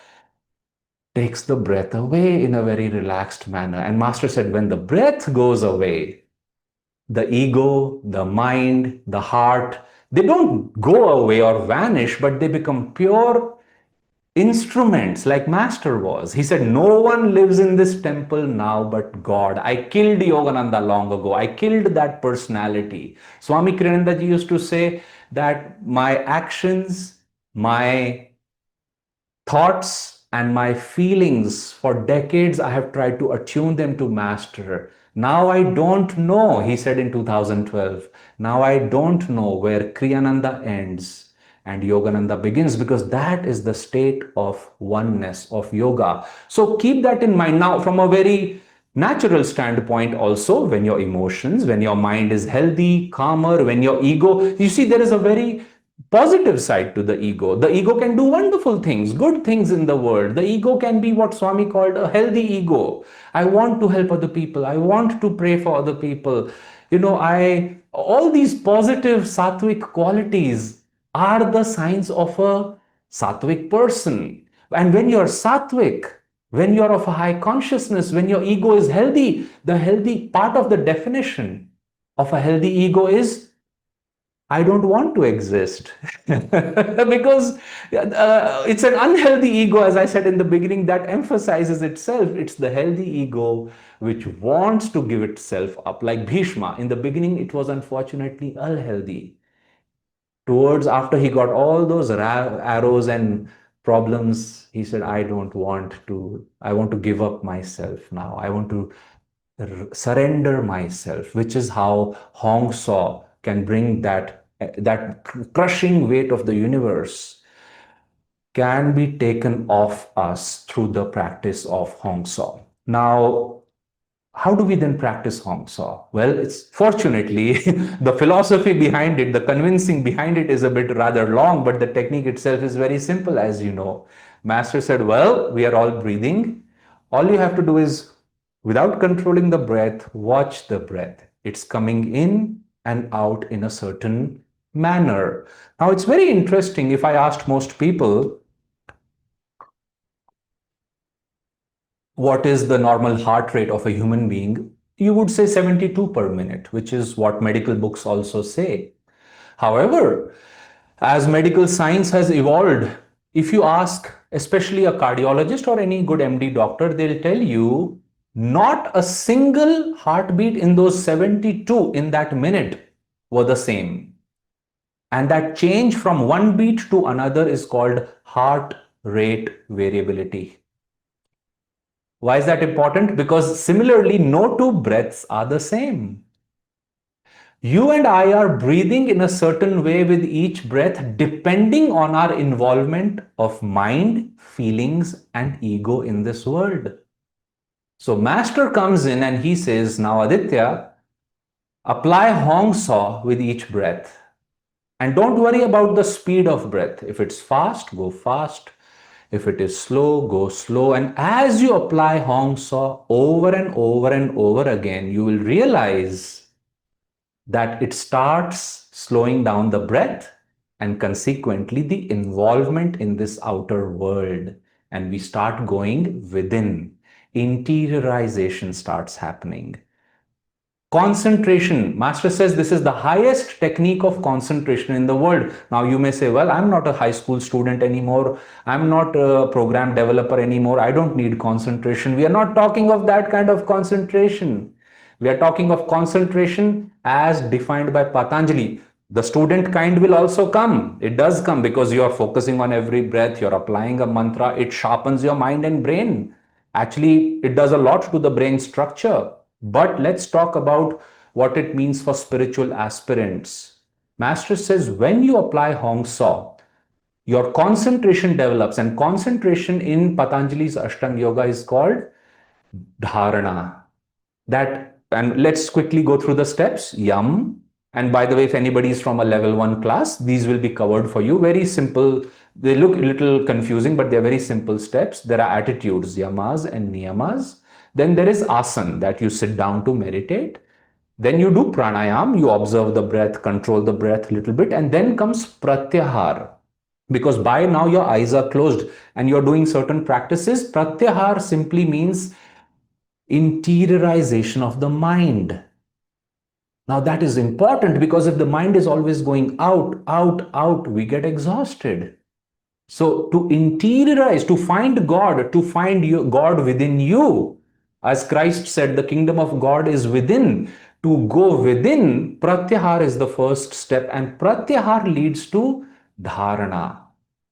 takes the breath away in a very relaxed manner. And Master said, when the breath goes away, the ego, the mind, the heart, they don't go away or vanish, but they become pure instruments like Master was. He said, no one lives in this temple now but God. I killed Yogananda long ago. I killed that personality. Swami Kriyanandaji used to say that my actions, my thoughts and my feelings, for decades I have tried to attune them to Master. Now I don't know, he said in 2012, now I don't know where Kriyananda ends and Yogananda begins, because that is the state of oneness of yoga. So keep that in mind. Now, from a very natural standpoint also, when your emotions, when your mind is healthy, calmer, when your ego, you see, there is a very positive side to the ego. The ego can do wonderful things, good things in the world. The ego can be what Swami called a healthy ego. I want to help other people. I want to pray for other people. All these positive sattvic qualities are the signs of a sattvic person. And when you're sattvic, when you're of a high consciousness, when your ego is healthy, the healthy part of the definition of a healthy ego is, I don't want to exist. Because it's an unhealthy ego, as I said in the beginning, that emphasizes itself. It's the healthy ego which wants to give itself up. Like Bhishma, in the beginning, it was unfortunately unhealthy. Towards after he got all those arrows and problems, he said, I want to give up myself now. I want to surrender myself, which is how Hong Saw can bring that crushing weight of the universe can be taken off us through the practice of Hong Saw. Now, how do we then practice Hong Saw? Well, it's fortunately the philosophy behind it, the convincing behind it is a bit rather long, but the technique itself is very simple, as you know. Master said, well, we are all breathing. All you have to do is, without controlling the breath, watch the breath. It's coming in and out in a certain manner. Now, it's very interesting. If I asked most people, what is the normal heart rate of a human being, you would say 72 per minute, which is what medical books also say. However, as medical science has evolved, if you ask, especially a cardiologist or any good MD doctor, they'll tell you not a single heartbeat in those 72 in that minute were the same. And that change from one beat to another is called heart rate variability. Why is that important? Because similarly, no two breaths are the same. You and I are breathing in a certain way with each breath depending on our involvement of mind, feelings, and ego in this world. So, Master comes in and he says, now Aditya, apply Hong Saw with each breath. And don't worry about the speed of breath. If it's fast, go fast. If it is slow, go slow. And as you apply Hong Saw over and over and over again, you will realize that it starts slowing down the breath and consequently the involvement in this outer world. And we start going within. Interiorization starts happening. Concentration. Master says this is the highest technique of concentration in the world. Now you may say, well, I'm not a high school student anymore. I'm not a program developer anymore. I don't need concentration. We are not talking of that kind of concentration. We are talking of concentration as defined by Patanjali. The student kind will also come. It does come because you are focusing on every breath, you're applying a mantra, it sharpens your mind and brain. Actually, it does a lot to the brain structure. But let's talk about what it means for spiritual aspirants. Master says when you apply Hong Saw, your concentration develops, and concentration in Patanjali's Ashtanga Yoga is called dharana. That, and let's quickly go through the steps. Yam. And by the way, if anybody is from a level 1 class, these will be covered for you. Very simple. They look a little confusing, but they're very simple steps. There are attitudes, yamas and niyamas. Then there is asan, that you sit down to meditate. Then you do pranayam, you observe the breath, control the breath a little bit. And then comes pratyahar. Because by now your eyes are closed and you're doing certain practices. Pratyahar simply means interiorization of the mind. Now that is important because if the mind is always going out, out, out, we get exhausted. So to interiorize, to find God, to find God within you, as Christ said, the kingdom of God is within. To go within, pratyahar is the first step, and pratyahar leads to dharana.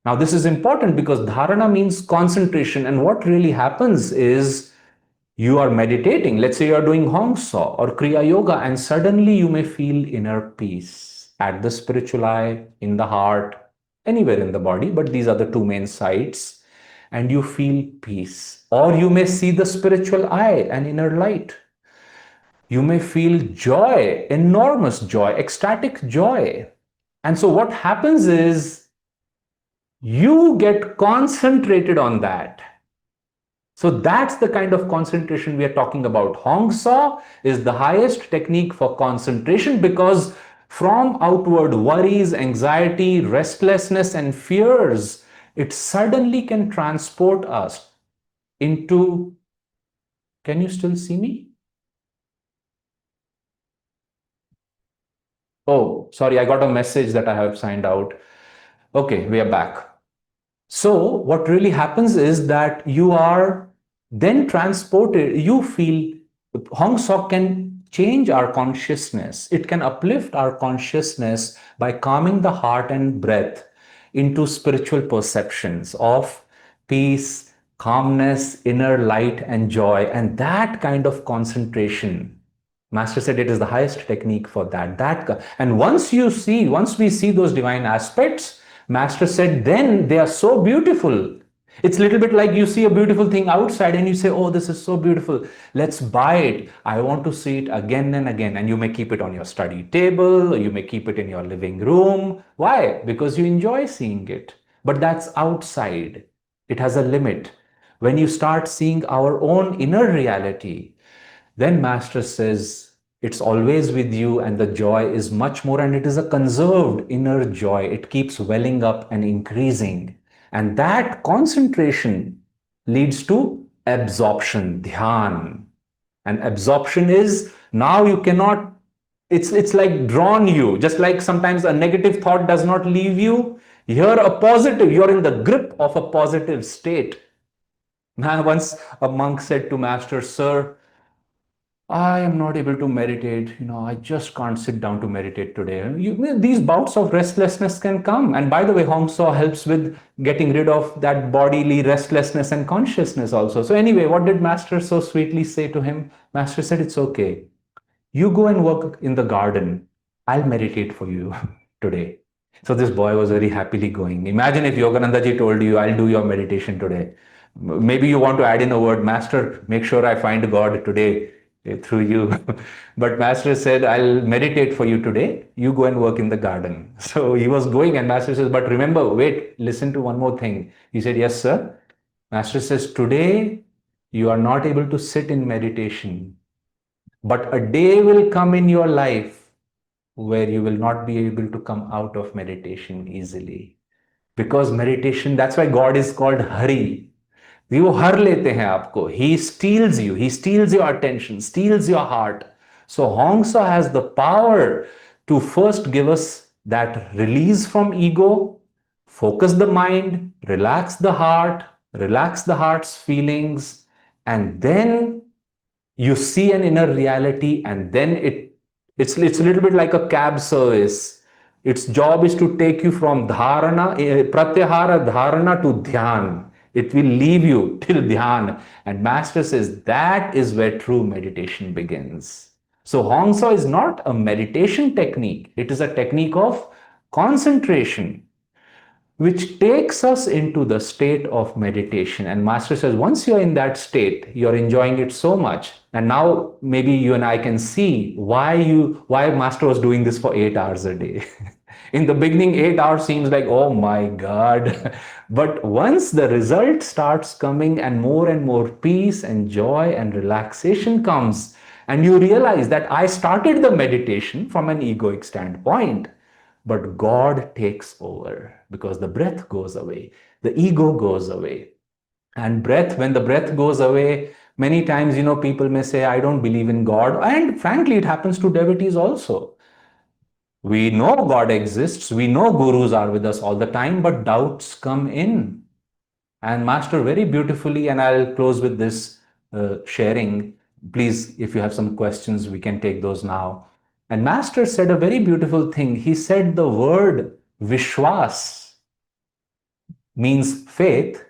Now this is important because dharana means concentration, and what really happens is you are meditating. Let's say you are doing Hong Saw or Kriya Yoga, and suddenly you may feel inner peace at the spiritual eye, in the heart, anywhere in the body, but these are the two main sites, and you feel peace. Or you may see the spiritual eye, an inner light. You may feel joy, enormous joy, ecstatic joy. And so what happens is you get concentrated on that. So that's the kind of concentration we are talking about. Hong Saw is the highest technique for concentration because from outward worries, anxiety, restlessness, and fears, it suddenly can transport us into. Can you still see me? Oh, sorry, I got a message that I have signed out. Okay, we are back. So what really happens is that you are then transported, you feel Hong Sok can change our consciousness. It can uplift our consciousness by calming the heart and breath into spiritual perceptions of peace, calmness, inner light and joy. And that kind of concentration, Master said it is the highest technique for that. And once we see those divine aspects, Master said, then they are so beautiful. It's a little bit like you see a beautiful thing outside and you say, oh, this is so beautiful. Let's buy it. I want to see it again and again. And you may keep it on your study table, or you may keep it in your living room. Why? Because you enjoy seeing it. But that's outside. It has a limit. When you start seeing our own inner reality, then Master says, it's always with you and the joy is much more, and it is a conserved inner joy. It keeps welling up and increasing. And that concentration leads to absorption, dhyan. And absorption is now you cannot It's like drawn you, just like sometimes a negative thought does not leave you. Here, a positive, you're in the grip of a positive state. Now, once a monk said to Master, Sir, I am not able to meditate. I just can't sit down to meditate today. These bouts of restlessness can come. And by the way, Hong Sau helps with getting rid of that bodily restlessness and consciousness also. So, anyway, what did Master so sweetly say to him? Master said, It's okay. You go and work in the garden. I'll meditate for you today. So this boy was very happily going. Imagine if Yoganandaji told you, I'll do your meditation today. Maybe you want to add in a word, Master, make sure I find God today through you. But Master said, I'll meditate for you today. You go and work in the garden. So he was going, and Master says, but remember, wait, listen to one more thing. He said, Yes, sir. Master says, today you are not able to sit in meditation, but a day will come in your life where you will not be able to come out of meditation easily. Because meditation, that's why God is called Hari. वो हर लेते हैं आपको. He steals your attention, steals your heart. So Hongsa has the power to first give us that release from ego, focus the mind, relax the heart's feelings, and then you see an inner reality, and then it's a little bit like a cab service. Its job is to take you from dharana, pratyahara dharana to dhyan. It will leave you till dhyan. And Master says that is where true meditation begins. So Hongsa is not a meditation technique. It is a technique of concentration, which takes us into the state of meditation. And Master says, once you're in that state, you're enjoying it so much. And now maybe you and I can see why Master was doing this for 8 hours a day. In the beginning, 8 hours seems like, oh my God. But once the result starts coming and more peace and joy and relaxation comes, and you realize that I started the meditation from an egoic standpoint, but God takes over because the breath goes away, the ego goes away. And when the breath goes away, many times, people may say, I don't believe in God. And frankly, it happens to devotees also. We know God exists, we know gurus are with us all the time, but doubts come in. And Master very beautifully, and I'll close with this sharing. Please, if you have some questions, we can take those now. And Master said a very beautiful thing. He said the word Vishwas means faith,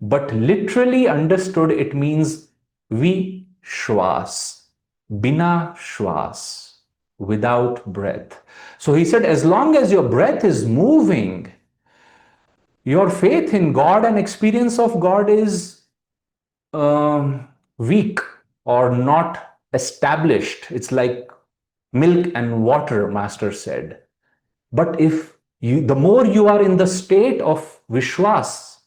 but literally understood it means Vishwas, Bina Shwas, without breath. So he said, as long as your breath is moving, your faith in God and experience of God is weak or not established. It's like milk and water, Master said. But the more you are in the state of Vishwas,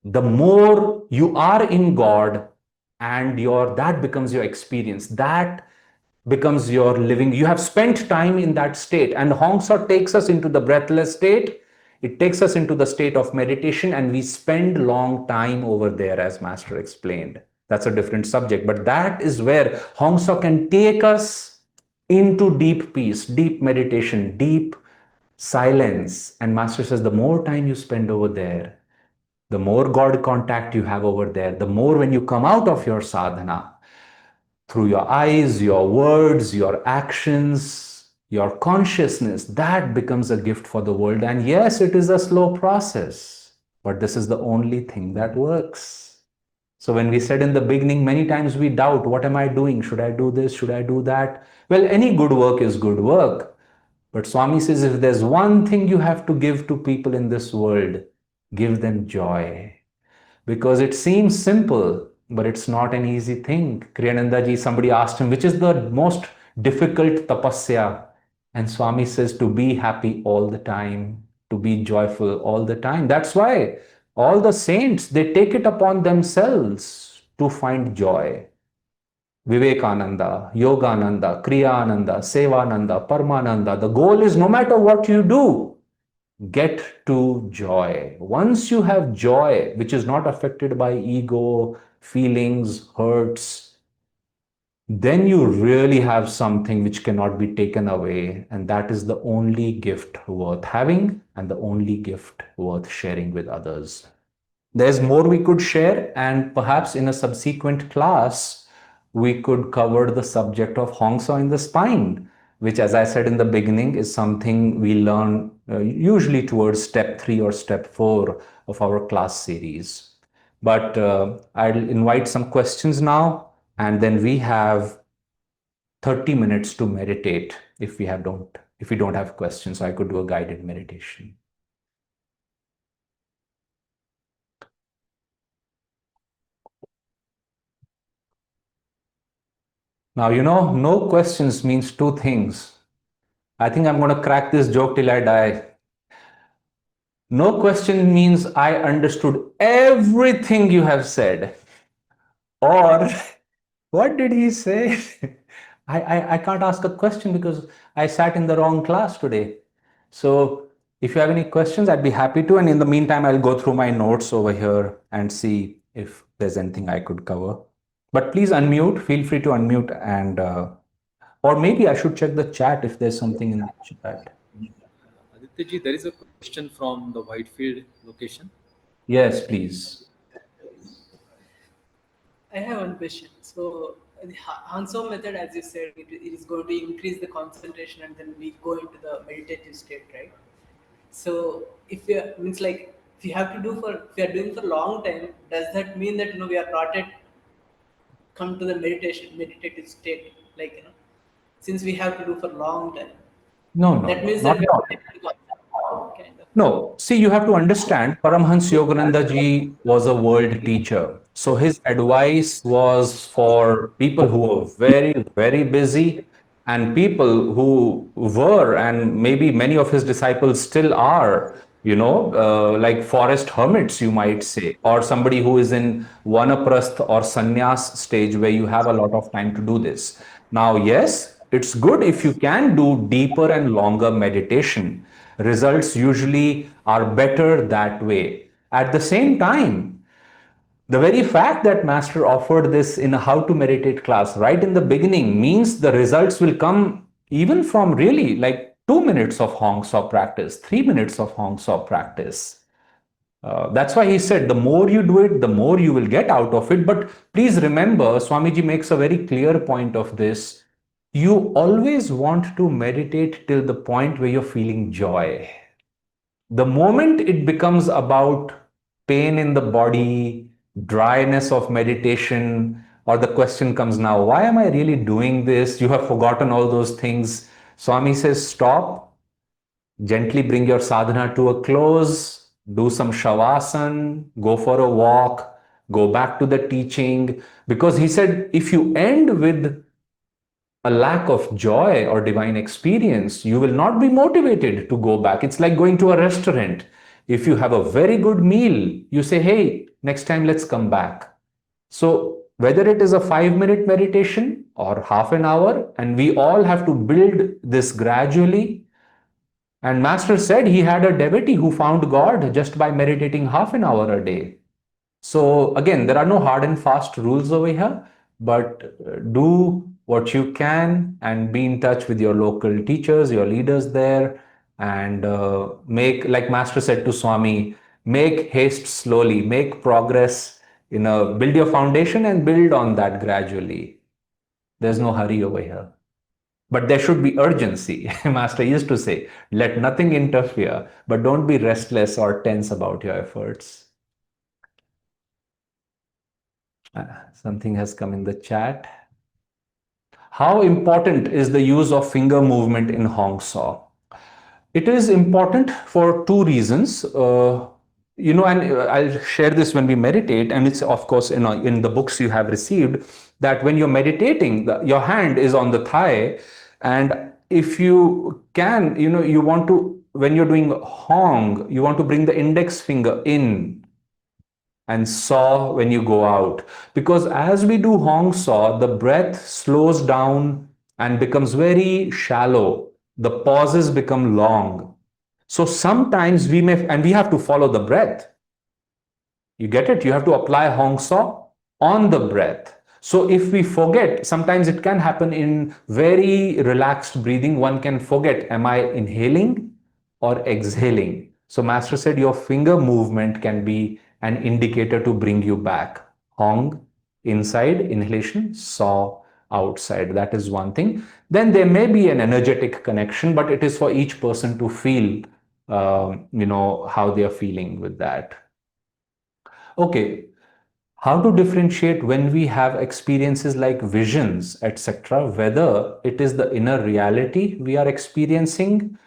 the more you are in God, and that becomes your experience. That becomes your living. You have spent time in that state, and Hongsa takes us into the breathless state. It takes us into the state of meditation, and we spend long time over there, as Master explained. That's a different subject, but that is where Hongsa can take us into deep peace, deep meditation, deep silence. And Master says the more time you spend over there, the more God contact you have over there, the more when you come out of your sadhana, through your eyes, your words, your actions, your consciousness, that becomes a gift for the world. And yes, it is a slow process, but this is the only thing that works. So when we said in the beginning, many times we doubt, what am I doing? Should I do this? Should I do that? Well, any good work is good work. But Swami says, if there's one thing you have to give to people in this world, give them joy. Because it seems simple, but it's not an easy thing. Kriyananda ji, somebody asked him, which is the most difficult tapasya? And Swami says, to be happy all the time, to be joyful all the time. That's why all the saints, they take it upon themselves to find joy. Vivekananda, Yogananda, Kriyananda, Sevananda, Paramananda. The goal is no matter what you do, get to joy. Once you have joy, which is not affected by ego, feelings, hurts, then you really have something which cannot be taken away. And that is the only gift worth having and the only gift worth sharing with others. There's more we could share, and perhaps in a subsequent class, we could cover the subject of Hongsa in the spine, which, as I said in the beginning, is something we learn usually towards step 3 or step 4 of our class series. But I'll invite some questions now, and then we have 30 minutes to meditate if we don't have questions. So I could do a guided meditation. Now, no questions means two things. I think I'm going to crack this joke till I die. No question means I understood everything you have said. Or, what did he say? I can't ask a question because I sat in the wrong class today. So, if you have any questions, I'd be happy to. And in the meantime, I'll go through my notes over here and see if there's anything I could cover. But please unmute. Feel free to unmute, and or maybe I should check the chat if there's something in the chat. Aditya there is a question from the Whitefield location. Yes, please. I have one question. So the Hanso method, as you said, it is going to increase the concentration, and then we go into the meditative state, right? So if you means like if you have to do for if you are doing for long time, does that mean that we are not yet come to the meditative state? Like since we have to do for long time, No, no, that no, means that not we at are all. not able to concentrate, kind of. No, see, you have to understand, Paramhans Yogananda ji was a world teacher. So his advice was for people who were very, very busy and people who were, and maybe many of his disciples still are, like forest hermits, you might say, or somebody who is in vanaprasth or sannyas stage where you have a lot of time to do this. Now, yes, it's good if you can do deeper and longer meditation. Results usually are better that way. At the same time, the very fact that Master offered this in a how to meditate class right in the beginning means the results will come even from really like 2 minutes of Hong Sau practice, 3 minutes of Hong Sau practice. That's why he said the more you do it, the more you will get out of it. But please remember, Swamiji makes a very clear point of this. You always want to meditate till the point where you're feeling joy. The moment it becomes about pain in the body, dryness of meditation, or the question comes now, why am I really doing this? You have forgotten all those things. Swami says, stop, gently bring your sadhana to a close, do some shavasana, go for a walk, go back to the teaching. Because he said, if you end with a lack of joy or divine experience, you will not be motivated to go back. It's like going to a restaurant. If you have a very good meal, you say, hey, next time let's come back. So, whether it is a 5 minute meditation or half an hour, and we all have to build this gradually. And Master said he had a devotee who found God just by meditating half an hour a day. So again, there are no hard and fast rules over here, but do what you can and be in touch with your local teachers, your leaders there, and make, like Master said to Swami, make haste slowly, make progress, build your foundation and build on that gradually. There's no hurry over here. But there should be urgency. Master used to say, let nothing interfere, but don't be restless or tense about your efforts. Something has come in the chat. How important is the use of finger movement in Hong Sau? It is important for two reasons. And I'll share this when we meditate, and it's of course in the books you have received that when you're meditating, your hand is on the thigh, and if you can, you want to, when you're doing Hong, you want to bring the index finger in and saw when you go out. Because as we do Hong Saw, the breath slows down and becomes very shallow. The pauses become long. So sometimes we may, and we have to follow the breath. You get it? You have to apply Hong Saw on the breath. So if we forget, sometimes it can happen in very relaxed breathing, one can forget, am I inhaling or exhaling? So Master said your finger movement can be an indicator to bring you back. Hong, inside, inhalation, saw, outside. That is one thing. Then there may be an energetic connection, but it is for each person to feel, how they are feeling with that. Okay, how to differentiate when we have experiences like visions, etc., whether it is the inner reality we are experiencing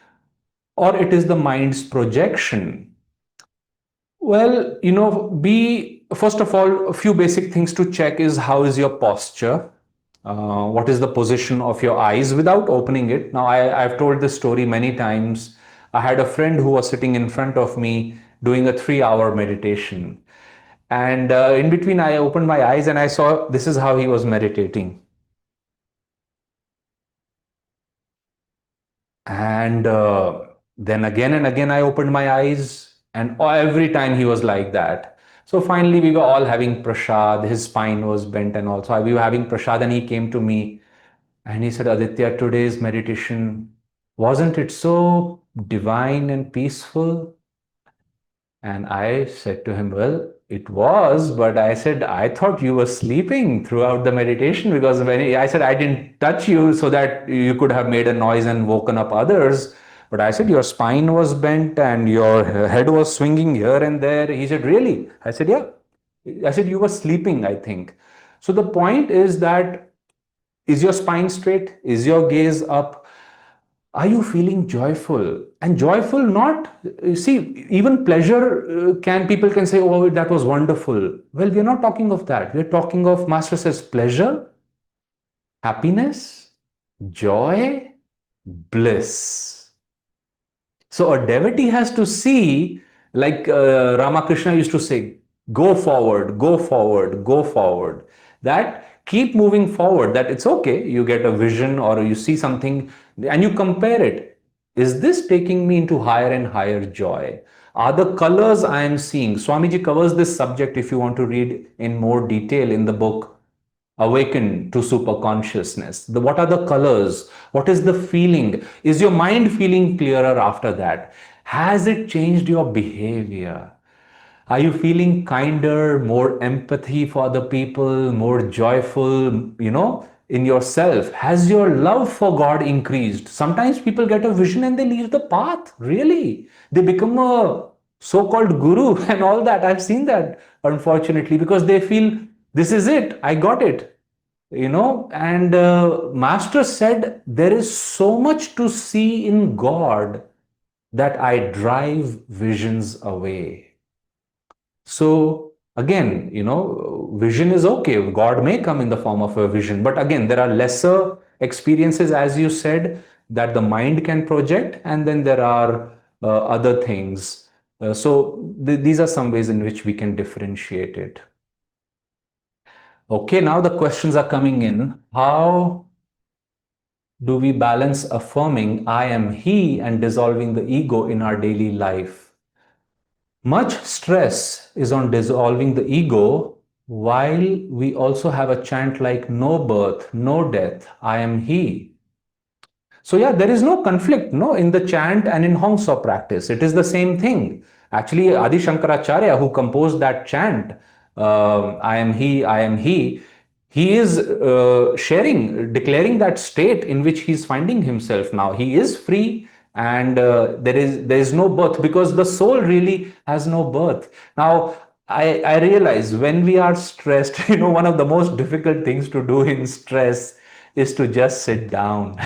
or it is the mind's projection? Well, be first of all, a few basic things to check is how is your posture? What is the position of your eyes without opening it? Now, I've told this story many times. I had a friend who was sitting in front of me doing a 3 hour meditation. And in between, I opened my eyes and I saw this is how he was meditating. And then again and again, I opened my eyes, and every time he was like that. So finally, we were all having prasad. His spine was bent, and also we were having prasad. And he came to me and he said, Aditya, today's meditation, wasn't it so divine and peaceful? And I said to him, well, it was, but I said, I thought you were sleeping throughout the meditation because I said, I didn't touch you so that you could have made a noise and woken up others. But I said, your spine was bent and your head was swinging here and there. He said, really? I said, yeah. I said, you were sleeping, I think. So the point is that, is your spine straight? Is your gaze up? Are you feeling joyful? And joyful, not, you see, even pleasure, people can say, oh, that was wonderful. Well, we're not talking of that. We're talking of, Master says, pleasure, happiness, joy, bliss. So a devotee has to see, like Ramakrishna used to say, go forward, go forward, go forward. That keep moving forward, that it's okay. You get a vision or you see something and you compare it. Is this taking me into higher and higher joy? Are the colors I am seeing? Swamiji covers this subject if you want to read in more detail in the book Awaken to Super Consciousness. What are the colors? What is the feeling? Is your mind feeling clearer after that? Has it changed your behavior? Are you feeling kinder, more empathy for other people, more joyful, in yourself? Has your love for God increased? Sometimes people get a vision and they leave the path, really. They become a so called guru and all that. I've seen that, unfortunately, because they feel this is it, I got it. And Master said there is so much to see in God that I drive visions away. So again, vision is okay. God may come in the form of a vision, but again, there are lesser experiences, as you said, that the mind can project, and then there are other things. So these are some ways in which we can differentiate it. Okay, now the questions are coming in. How do we balance affirming I am He and dissolving the ego in our daily life? Much stress is on dissolving the ego, while we also have a chant like no birth, no death, I am He. So yeah, there is no conflict, no, in the chant and in Hong Sau practice. It is the same thing. Actually, Adi Shankaracharya, who composed that chant, I am He, I am he is sharing, declaring that state in which he is finding himself now. He is free, and there is no birth because the soul really has no birth. Now, I realize when we are stressed, one of the most difficult things to do in stress is to just sit down.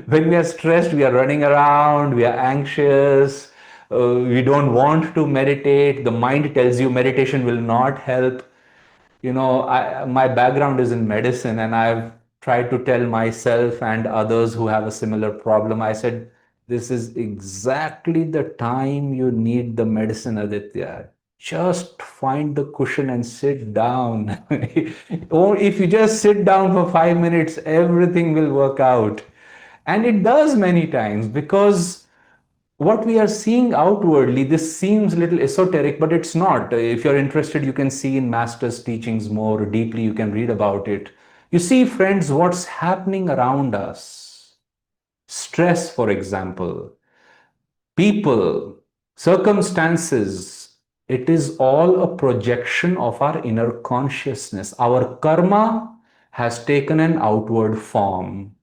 When we are stressed, we are running around, we are anxious, we don't want to meditate. The mind tells you meditation will not help. My background is in medicine, and I've tried to tell myself and others who have a similar problem. I said, this is exactly the time you need the medicine, Aditya. Just find the cushion and sit down. Or if you just sit down for 5 minutes, everything will work out. And it does many times because what we are seeing outwardly, this seems a little esoteric, but it's not. If you're interested, you can see in Master's teachings more deeply, you can read about it. You see, friends, what's happening around us. Stress, for example, people, circumstances, it is all a projection of our inner consciousness. Our karma has taken an outward form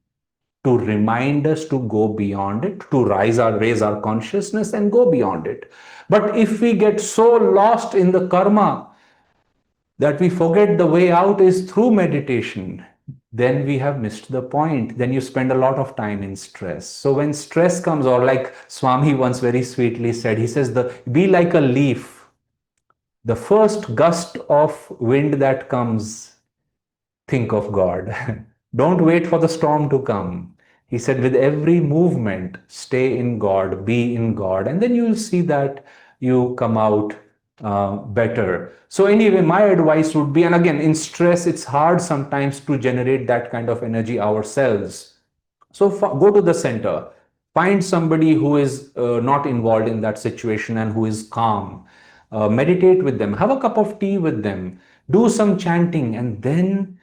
to remind us to go beyond it, to raise our consciousness and go beyond it. But if we get so lost in the karma that we forget the way out is through meditation, then we have missed the point. Then you spend a lot of time in stress. So when stress comes, or like Swami once very sweetly said, he says, be like a leaf. The first gust of wind that comes, think of God. Don't wait for the storm to come. He said, with every movement, stay in God, be in God, and then you'll see that you come out better. So, anyway, my advice would be, and again, in stress, it's hard sometimes to generate that kind of energy ourselves. So, go to the center, find somebody who is not involved in that situation and who is calm. Meditate with them, have a cup of tea with them, do some chanting, and then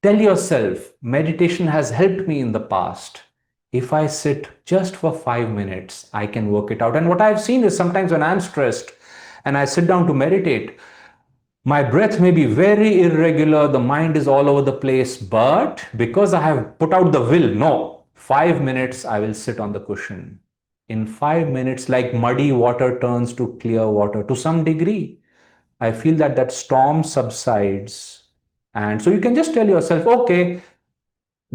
tell yourself, meditation has helped me in the past. If I sit just for 5 minutes, I can work it out. And what I've seen is sometimes when I'm stressed and I sit down to meditate, my breath may be very irregular, the mind is all over the place, but because I have put out the will, no, 5 minutes I will sit on the cushion. In 5 minutes, like muddy water turns to clear water to some degree. I feel that that storm subsides. And so you can just tell yourself, okay,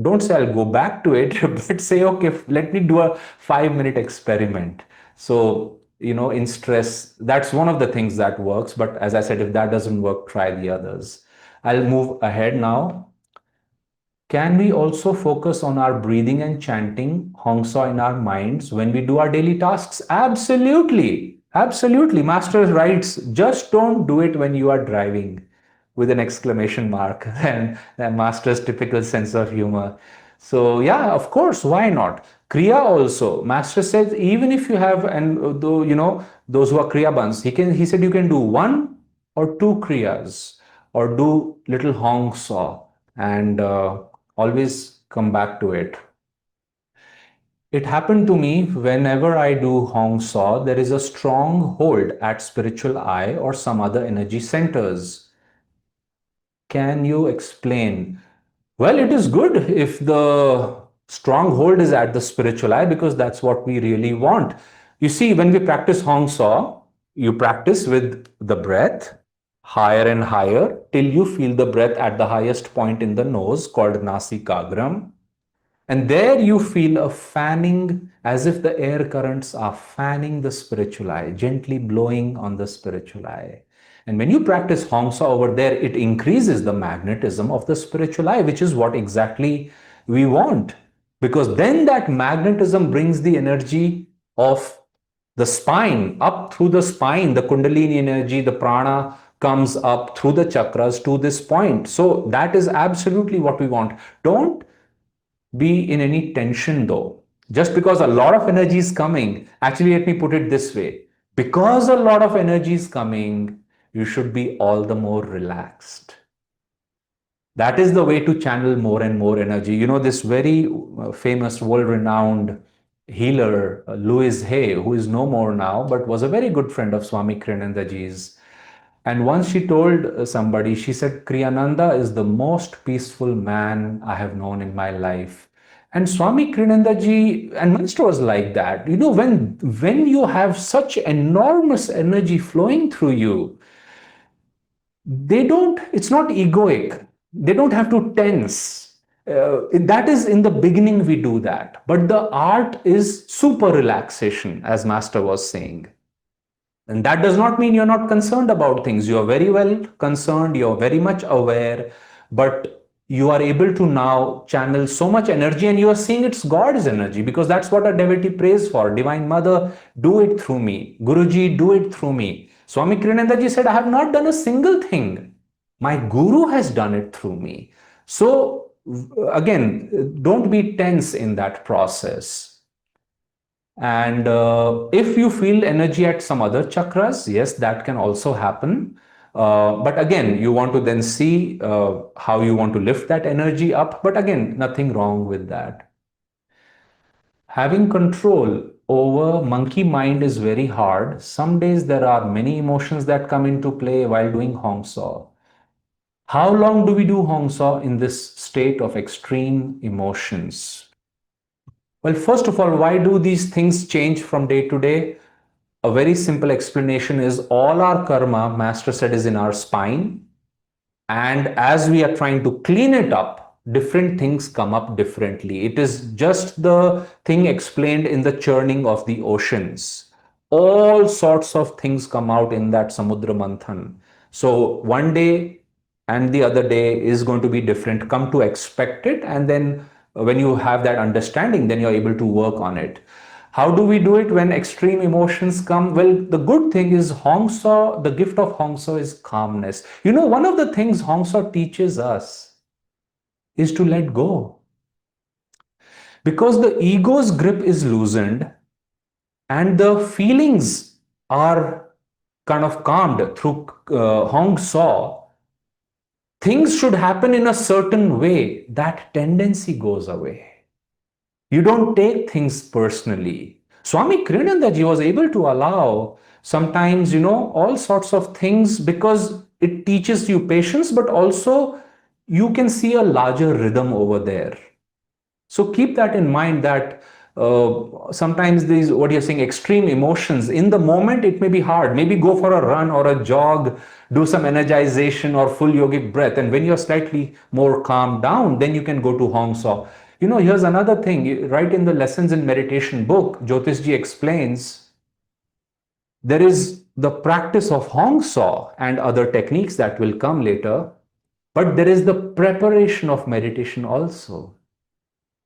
don't say I'll go back to it, but say, okay, let me do a 5 minute experiment. So, in stress, that's one of the things that works. But as I said, if that doesn't work, try the others. I'll move ahead now. Can we also focus on our breathing and chanting Hongsa in our minds when we do our daily tasks? Absolutely. Absolutely. Master writes, just don't do it when you are driving with an exclamation mark. And that Master's typical sense of humor. So, yeah, of course, why not? Kriya also. Master says, even if you have, and though, those who are Kriya Bans, he said you can do one or two Kriyas or do little Hongsa and always come back to it. It happened to me whenever I do Hong Saw, there is a strong hold at spiritual eye or some other energy centers. Can you explain? Well, it is good if the stronghold is at the spiritual eye because that's what we really want. You see, when we practice Hong Saw, you practice with the breath higher and higher till you feel the breath at the highest point in the nose called Nasikagram. And there you feel a fanning as if the air currents are fanning the spiritual eye, gently blowing on the spiritual eye. And when you practice Hongsa over there, it increases the magnetism of the spiritual eye, which is what exactly we want. Because then that magnetism brings the energy of the spine up through the spine, the Kundalini energy, the prana comes up through the chakras to this point. So that is absolutely what we want. Don't be in any tension though. Just because a lot of energy is coming, actually, let me put it this way, because a lot of energy is coming, you should be all the more relaxed. That is the way to channel more and more energy. This very famous, world renowned healer, Louis Hay, who is no more now, but was a very good friend of Swami Kriyanandaji's. And once she told somebody, she said, Kriyananda is the most peaceful man I have known in my life. And Swami Kriyanandaji and Master was like that. When you have such enormous energy flowing through you, it's not egoic. They don't have to tense. That is in the beginning we do that. But the art is super relaxation, as Master was saying. And that does not mean you're not concerned about things. You are very well concerned, you're very much aware, but you are able to now channel so much energy and you are seeing it's God's energy because that's what a devotee prays for. Divine Mother, do it through me. Guruji, do it through me. Swami Kriyanandaji said, I have not done a single thing. My Guru has done it through me. So, again, don't be tense in that process. And if you feel energy at some other chakras, yes, that can also happen. But again, you want to then see how you want to lift that energy up. But again, nothing wrong with that. Having control over monkey mind is very hard. Some days there are many emotions that come into play while doing Hong Saw. How long do we do Hong Saw in this state of extreme emotions? Well, first of all, why do these things change from day to day? A very simple explanation is all our karma, Master said, is in our spine. And as we are trying to clean it up, different things come up differently. It is just the thing explained in the churning of the oceans. All sorts of things come out in that Samudra Manthan. So one day and the other day is going to be different. Come to expect it. And then when you have that understanding, then you're able to work on it. How do we do it when extreme emotions come? Well, the good thing is Hong Saw, the gift of Hong Saw is calmness. You know, one of the things Hong Saw teaches us is to let go. Because the ego's grip is loosened and the feelings are kind of calmed through Hong Saw, things should happen in a certain way. That tendency goes away. You don't take things personally. Swami Kriyanandaji was able to allow sometimes, all sorts of things because it teaches you patience, but also you can see a larger rhythm over there. So keep that in mind that sometimes these, what you're saying, extreme emotions, in the moment it may be hard. Maybe go for a run or a jog, do some energization or full yogic breath. And when you're slightly more calmed down, then you can go to Hong Saw. Here's another thing. Right in the Lessons in Meditation book, Jyotishji explains there is the practice of Hong Saw and other techniques that will come later, but there is the preparation of meditation also.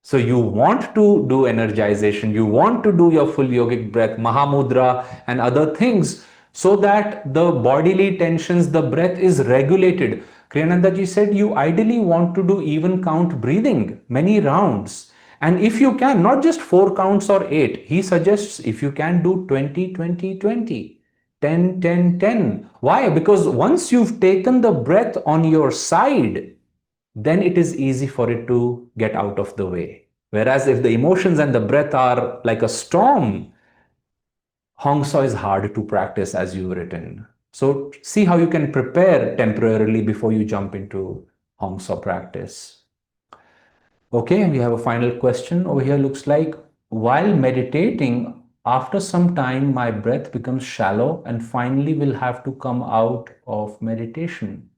So you want to do energization, you want to do your full yogic breath, Mahamudra and other things so that the bodily tensions, the breath is regulated. Kriyanandaji said you ideally want to do even count breathing, many rounds. And if you can, not just 4 counts or 8, he suggests if you can do 20, 20, 20, 10, 10, 10. Why? Because once you've taken the breath on your side, then it is easy for it to get out of the way. Whereas if the emotions and the breath are like a storm, Hong Saw is hard to practice as you've written. So see how you can prepare temporarily before you jump into Hong Saw practice. Okay, we have a final question over here. Looks like while meditating, after some time, my breath becomes shallow and finally will have to come out of meditation.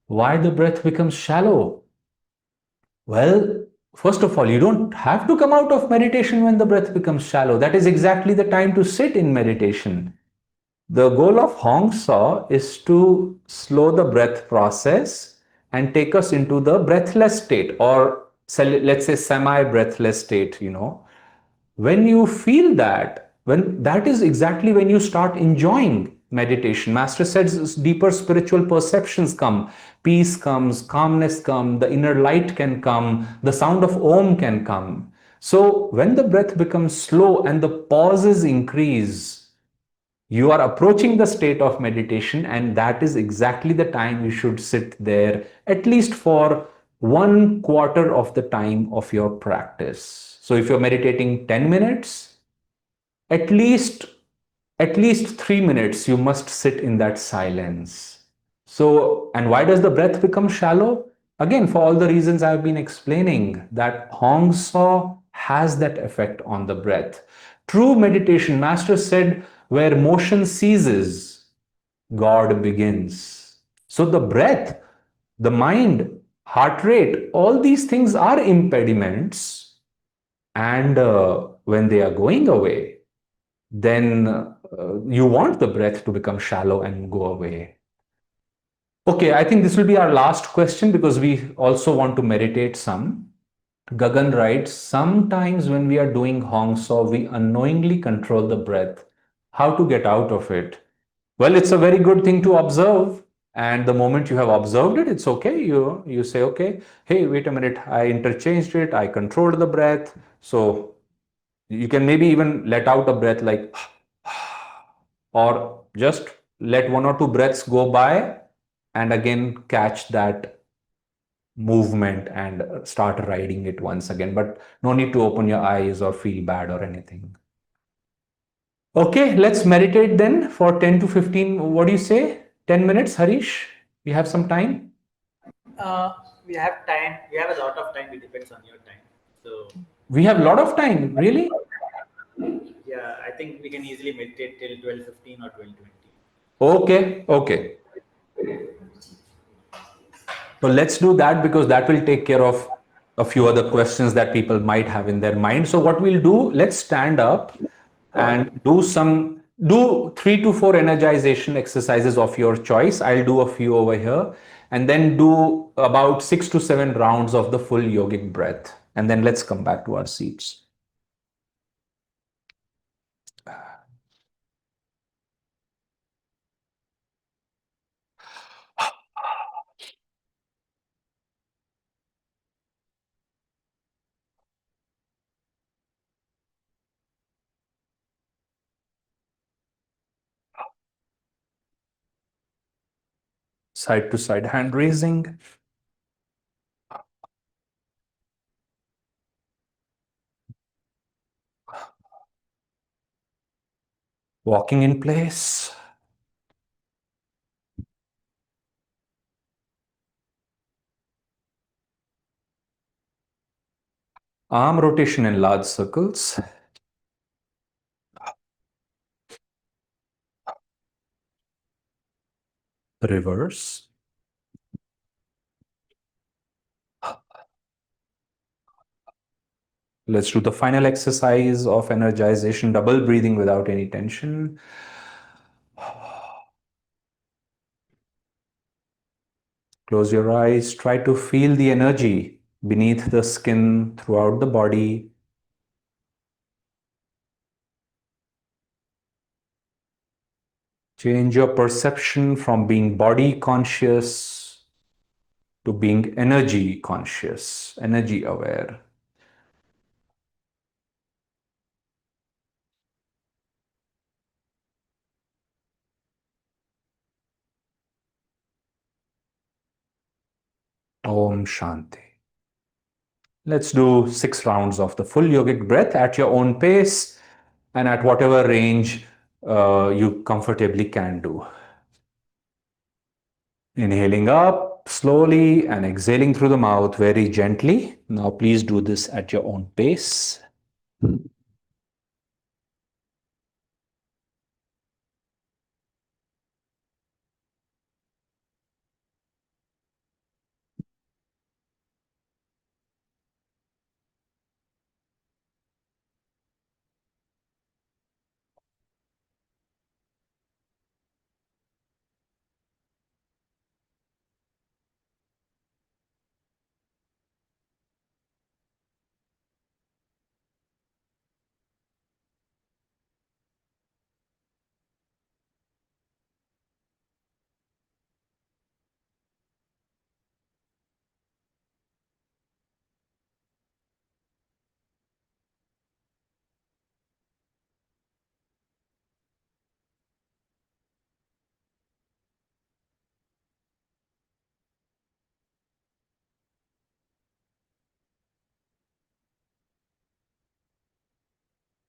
Why the breath becomes shallow? Well, first of all, you don't have to come out of meditation when the breath becomes shallow. That is exactly the time to sit in meditation. The goal of Hong Saw is to slow the breath process and take us into the breathless state, or let's say semi-breathless state. When you feel that, when that is exactly when you start enjoying meditation. Master says deeper spiritual perceptions come, peace comes, calmness comes, the inner light can come, the sound of Om can come. So when the breath becomes slow and the pauses increase, you are approaching the state of meditation, and that is exactly the time you should sit there, at least for 1/4 of the time of your practice. So if you're meditating 10 minutes, at least 3 minutes you must sit in that silence. So, and why does the breath become shallow? Again, for all the reasons I've been explaining, that Hong Saw has that effect on the breath. True meditation, Master said, where motion ceases, God begins. So the breath, the mind, heart rate, all these things are impediments. And when they are going away, then you want the breath to become shallow and go away. Okay, I think this will be our last question because we also want to meditate some. Gagan writes, sometimes when we are doing Hong Saw, we unknowingly control the breath. How to get out of it? Well, it's a very good thing to observe. And the moment you have observed it, it's okay. You say, okay, hey, wait a minute, I interchanged it, I controlled the breath. So You can maybe even let out a breath like, or just let one or two breaths go by and again catch that movement and start riding it once again. But no need to open your eyes or feel bad or anything. Okay, let's meditate then for 10 to 15. What do you say? 10 minutes, Harish? We have some time? We have time. We have a lot of time. It depends on your time. So We have a lot of time, really? yeah, I think we can easily meditate till 12:15 or 12:20. Okay, okay. So let's do that because that will take care of a few other questions that people might have in their mind. So what we'll do, let's stand up and do 3 to 4 energization exercises of your choice. I'll do a few over here and then do about 6 to 7 rounds of the full yogic breath. And then let's come back to our seats. Side to side hand raising. Walking in place. Arm rotation in large circles. Reverse. Let's do the final exercise of energization, double breathing without any tension. Close your eyes. Try to feel the energy beneath the skin throughout the body. Change your perception from being body conscious to being energy conscious, energy aware. Om Shanti. Let's do 6 rounds of the full yogic breath at your own pace and at whatever range you comfortably can do. Inhaling up slowly and exhaling through the mouth very gently. Now, please do this at your own pace.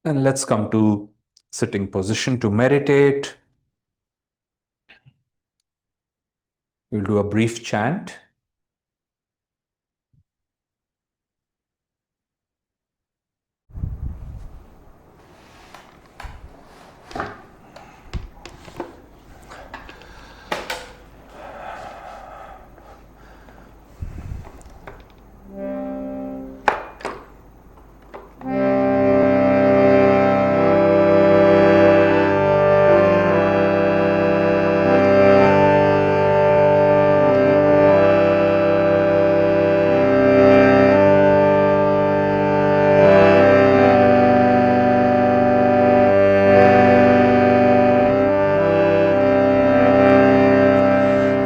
And let's come to sitting position to meditate. We'll do a brief chant.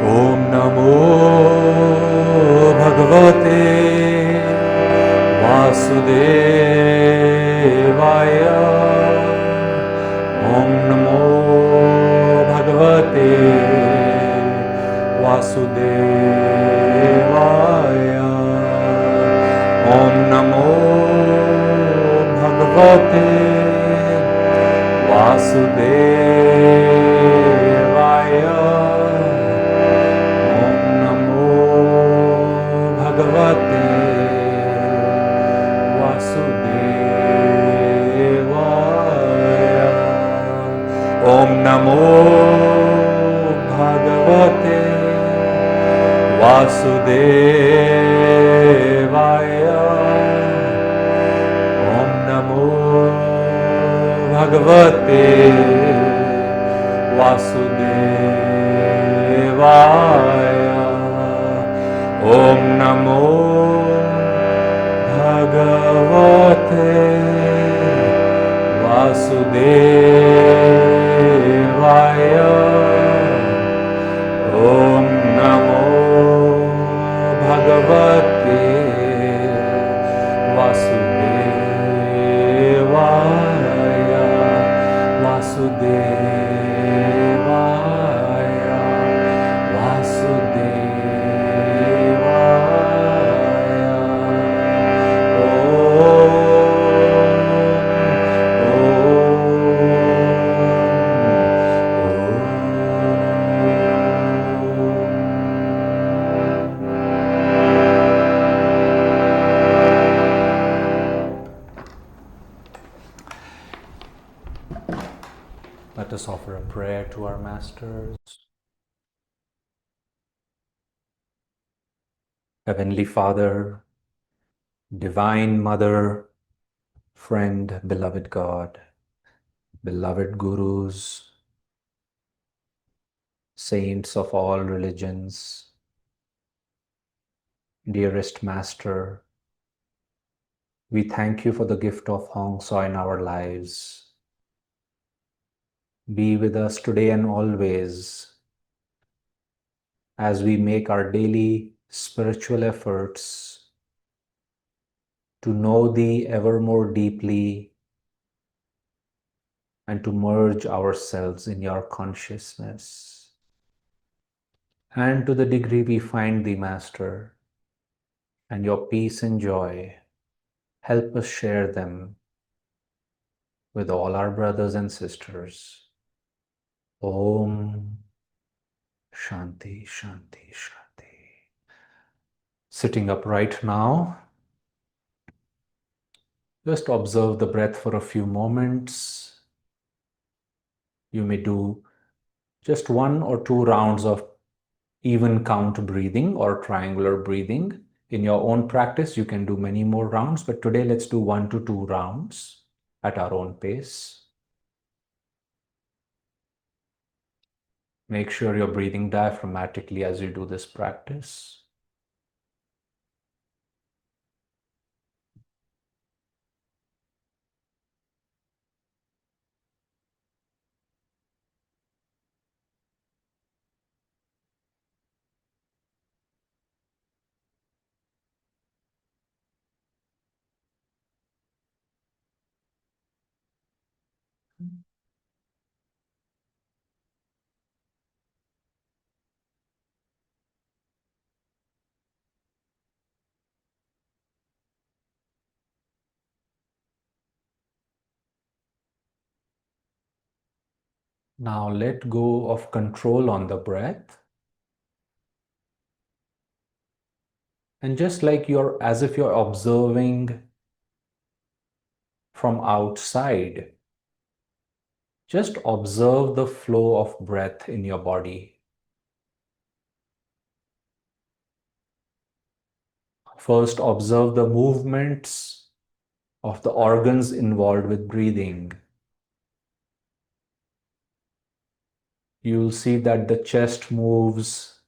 Om Namo Bhagavate Vasudevaya. Vasudevaya. Om Namo Bhagavate Vasudevaya. Om Namo Bhagavate Vasudevaya. Om Namo Bhagavate Vasudevaya. Om Namo Bhagavate Vasudevaya. Om Namo Bhagavate Vasudevaya. Om Namo Bhagavate Vasudevaya. Vasudevaya. Vasudevaya. Let us offer a prayer to our masters. Heavenly Father, Divine Mother, friend, beloved God, beloved gurus, saints of all religions, dearest Master, we thank you for the gift of Hong Sau in our lives. Be with us today and always as we make our daily spiritual efforts to know Thee ever more deeply and to merge ourselves in Your consciousness. And to the degree we find Thee, Master, and Your peace and joy, help us share them with all our brothers and sisters. Om Shanti, Shanti, Shanti. Sitting upright now, just observe the breath for a few moments. You may do just 1 or 2 rounds of even count breathing or triangular breathing. In your own practice, you can do many more rounds, but today let's do 1 to 2 rounds at our own pace. Make sure you're breathing diaphragmatically as you do this practice. Now let go of control on the breath. And just like as if you're observing from outside, just observe the flow of breath in your body. First, observe the movements of the organs involved with breathing. You'll see that the chest moves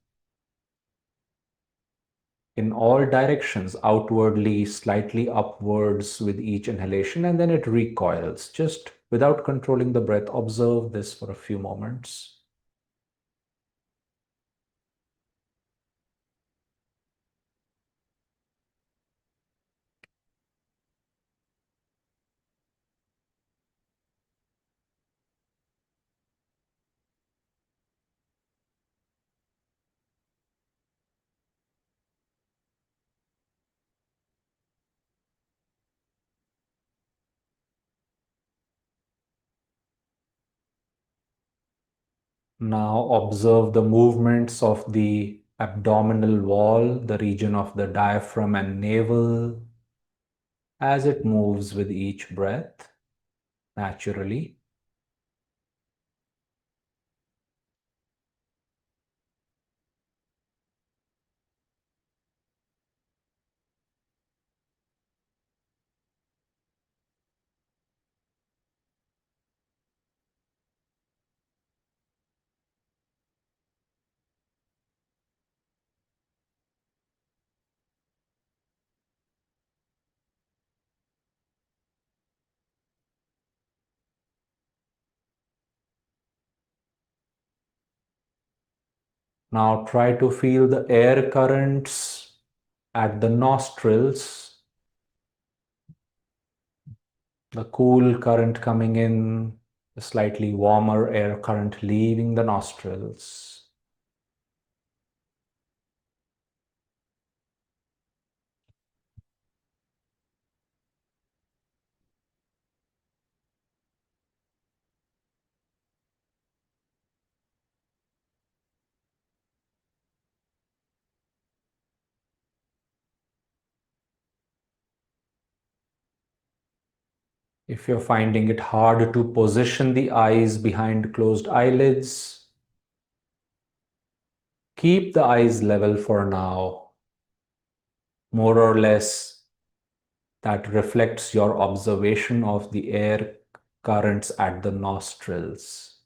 in all directions, outwardly, slightly upwards with each inhalation, and then it recoils. Just without controlling the breath, observe this for a few moments. Now observe the movements of the abdominal wall, the region of the diaphragm and navel, as it moves with each breath naturally. Now try to feel the air currents at the nostrils, the cool current coming in, the slightly warmer air current leaving the nostrils. If you're finding it hard to position the eyes behind closed eyelids, keep the eyes level for now. More or less, that reflects your observation of the air currents at the nostrils.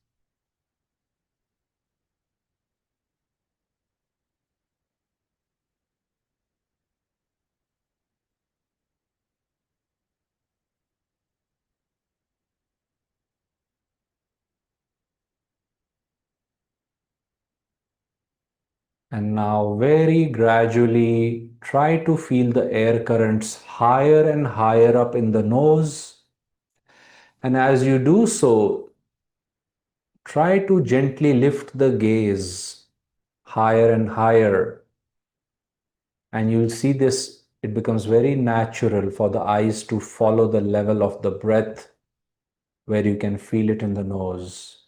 And now very gradually try to feel the air currents higher and higher up in the nose. And as you do so, try to gently lift the gaze higher and higher. And you'll see this, it becomes very natural for the eyes to follow the level of the breath where you can feel it in the nose.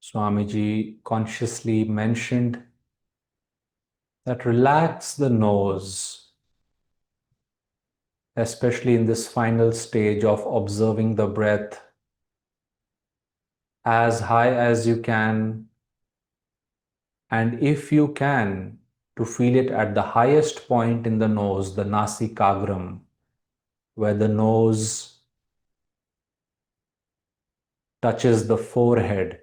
Swamiji consciously mentioned that relax the nose, especially in this final stage of observing the breath, as high as you can, and if you can, to feel it at the highest point in the nose, the nasikagram, where the nose touches the forehead,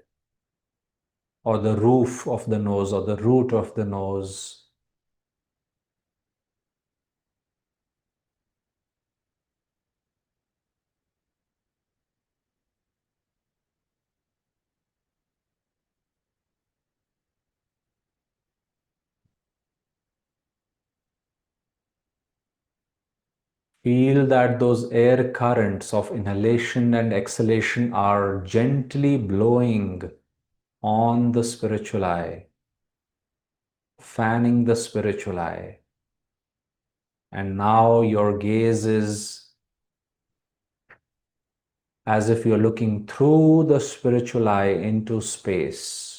or the roof of the nose, or the root of the nose. Feel that those air currents of inhalation and exhalation are gently blowing on the spiritual eye, fanning the spiritual eye. And now your gaze is as if you're looking through the spiritual eye into space.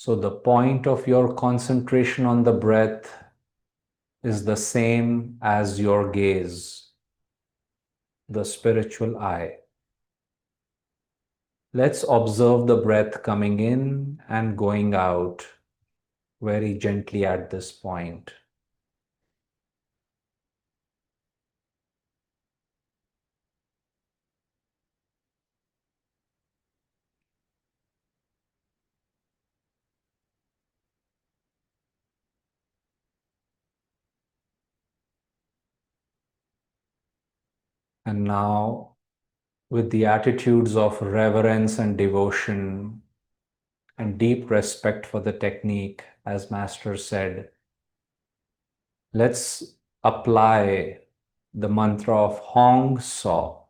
So the point of your concentration on the breath is the same as your gaze, the spiritual eye. Let's observe the breath coming in and going out very gently at this point. And now, with the attitudes of reverence and devotion and deep respect for the technique, as Master said, let's apply the mantra of Hong Saw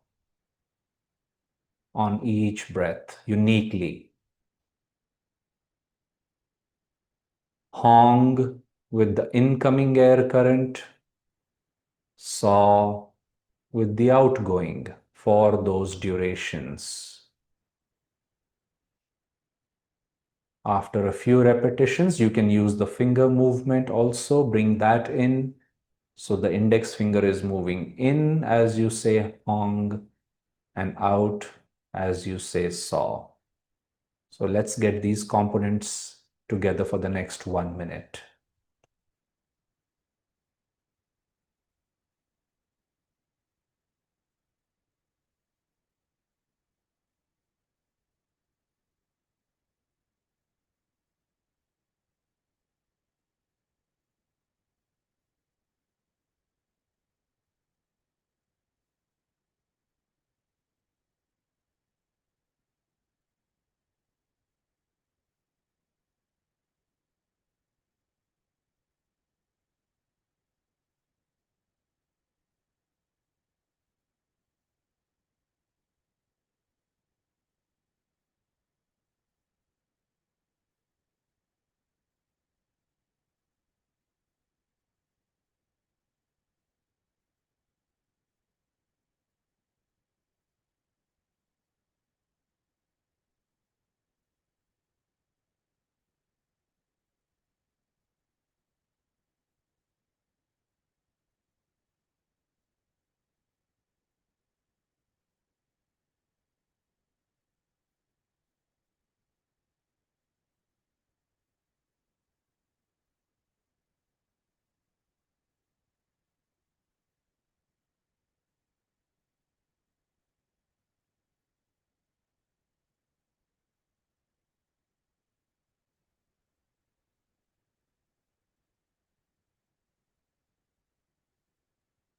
on each breath uniquely. Hong with the incoming air current, Saw with the outgoing for those durations. After a few repetitions, you can use the finger movement also, bring that in. So the index finger is moving in as you say Hong and out as you say Saw. So let's get these components together for the next 1 minute.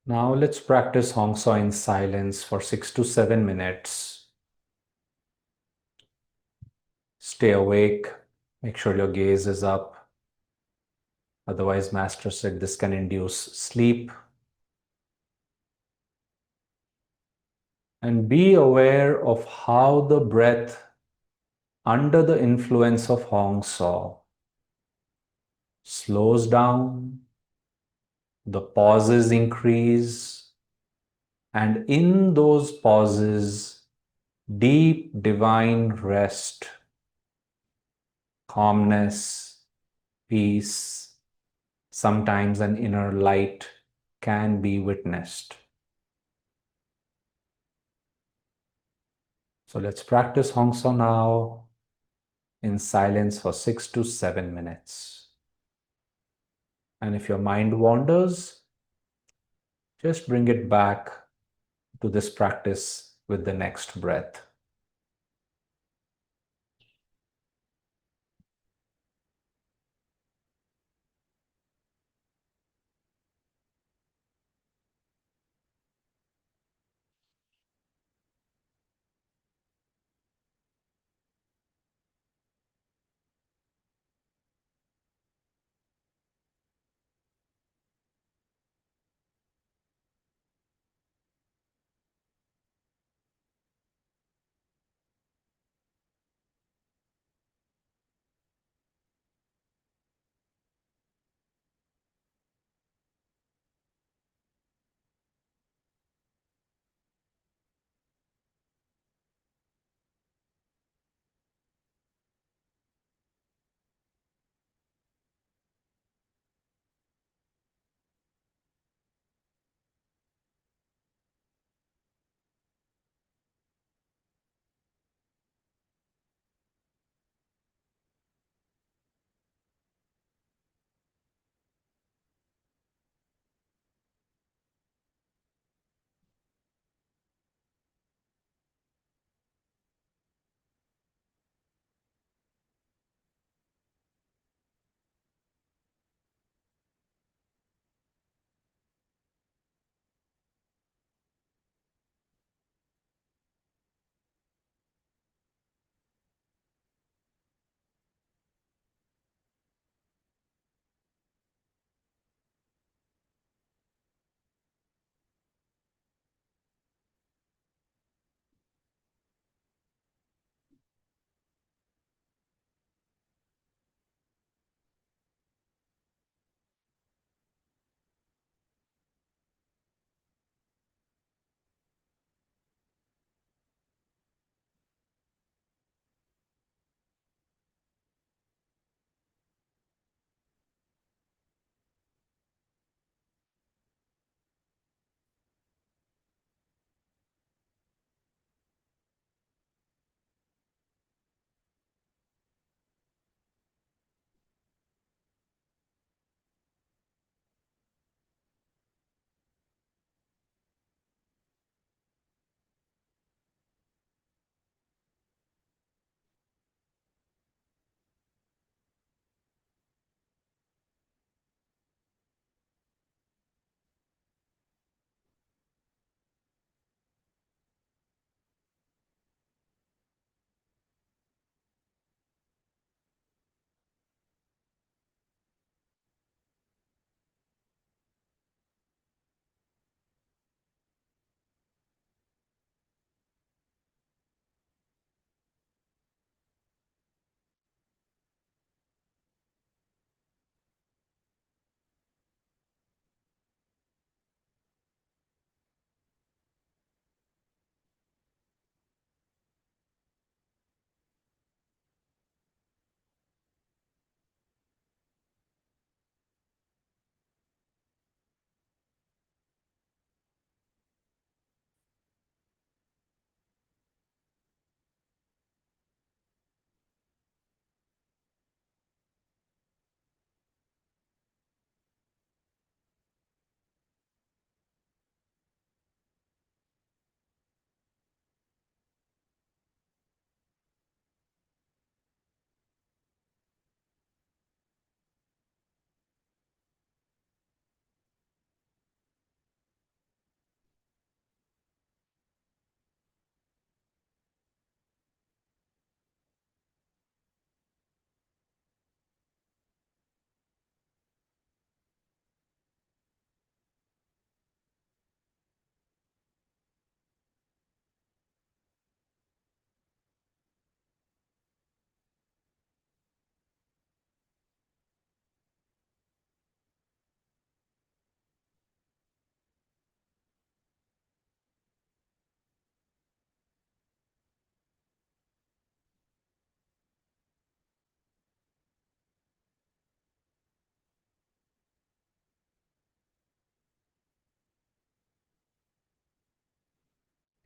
Now let's practice Hong Saw in silence for 6 to 7 minutes. Stay awake. Make sure your gaze is up. Otherwise, Master said this can induce sleep. And be aware of how the breath under the influence of Hong Saw slows down, the pauses increase, and in those pauses, deep divine rest, calmness, peace, sometimes an inner light can be witnessed. So let's practice Hong Saw now in silence for 6 to 7 minutes. And if your mind wanders, just bring it back to this practice with the next breath.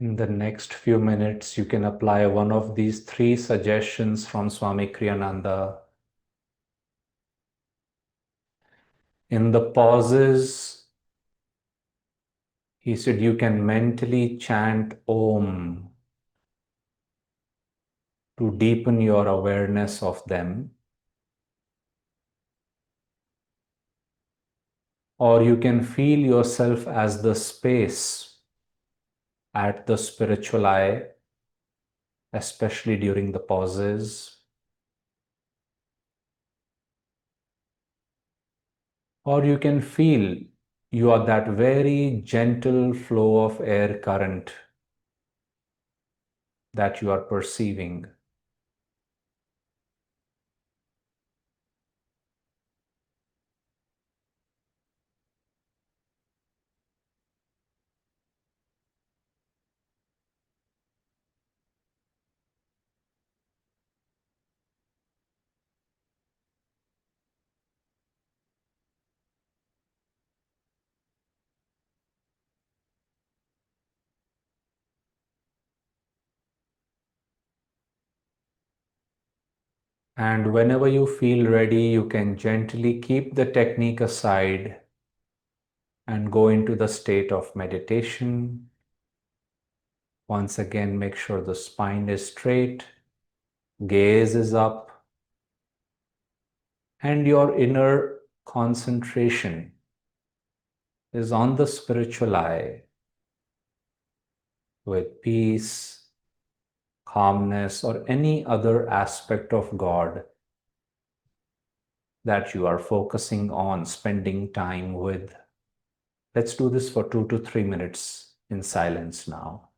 In the next few minutes, you can apply one of these three suggestions from Swami Kriyananda. In the pauses, he said you can mentally chant Om to deepen your awareness of them, or you can feel yourself as the space at the spiritual eye, especially during the pauses, or you can feel you are that very gentle flow of air current that you are perceiving. And whenever you feel ready, you can gently keep the technique aside and go into the state of meditation. Once again, make sure the spine is straight, gaze is up, and your inner concentration is on the spiritual eye with peace, calmness, or any other aspect of God that you are focusing on spending time with. Let's do this for 2 to 3 minutes in silence now.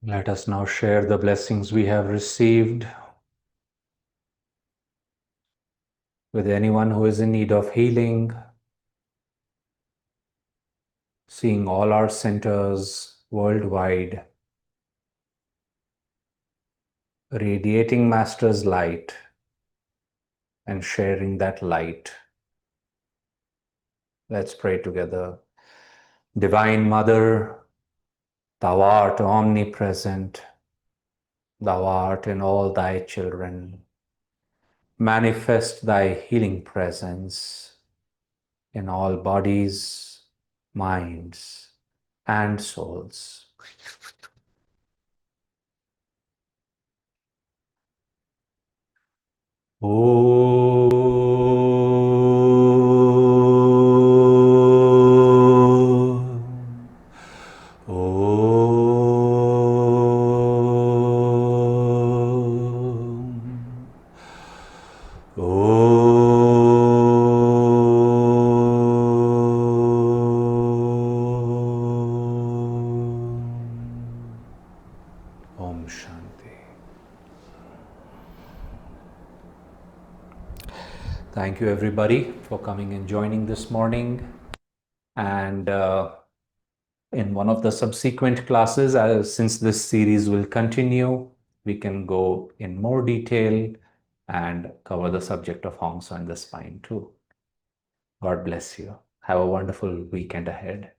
Let us now share the blessings we have received with anyone who is in need of healing, seeing all our centers worldwide, radiating Master's light and sharing that light. Let's pray together. Divine Mother, Thou art omnipresent. Thou art in all Thy children. Manifest Thy healing presence in all bodies, minds, and souls. Om Shanti. Thank you, everybody, for coming and joining this morning. And in one of the subsequent classes, since this series will continue, we can go in more detail and cover the subject of Hong and the spine too. God bless you. Have a wonderful weekend ahead.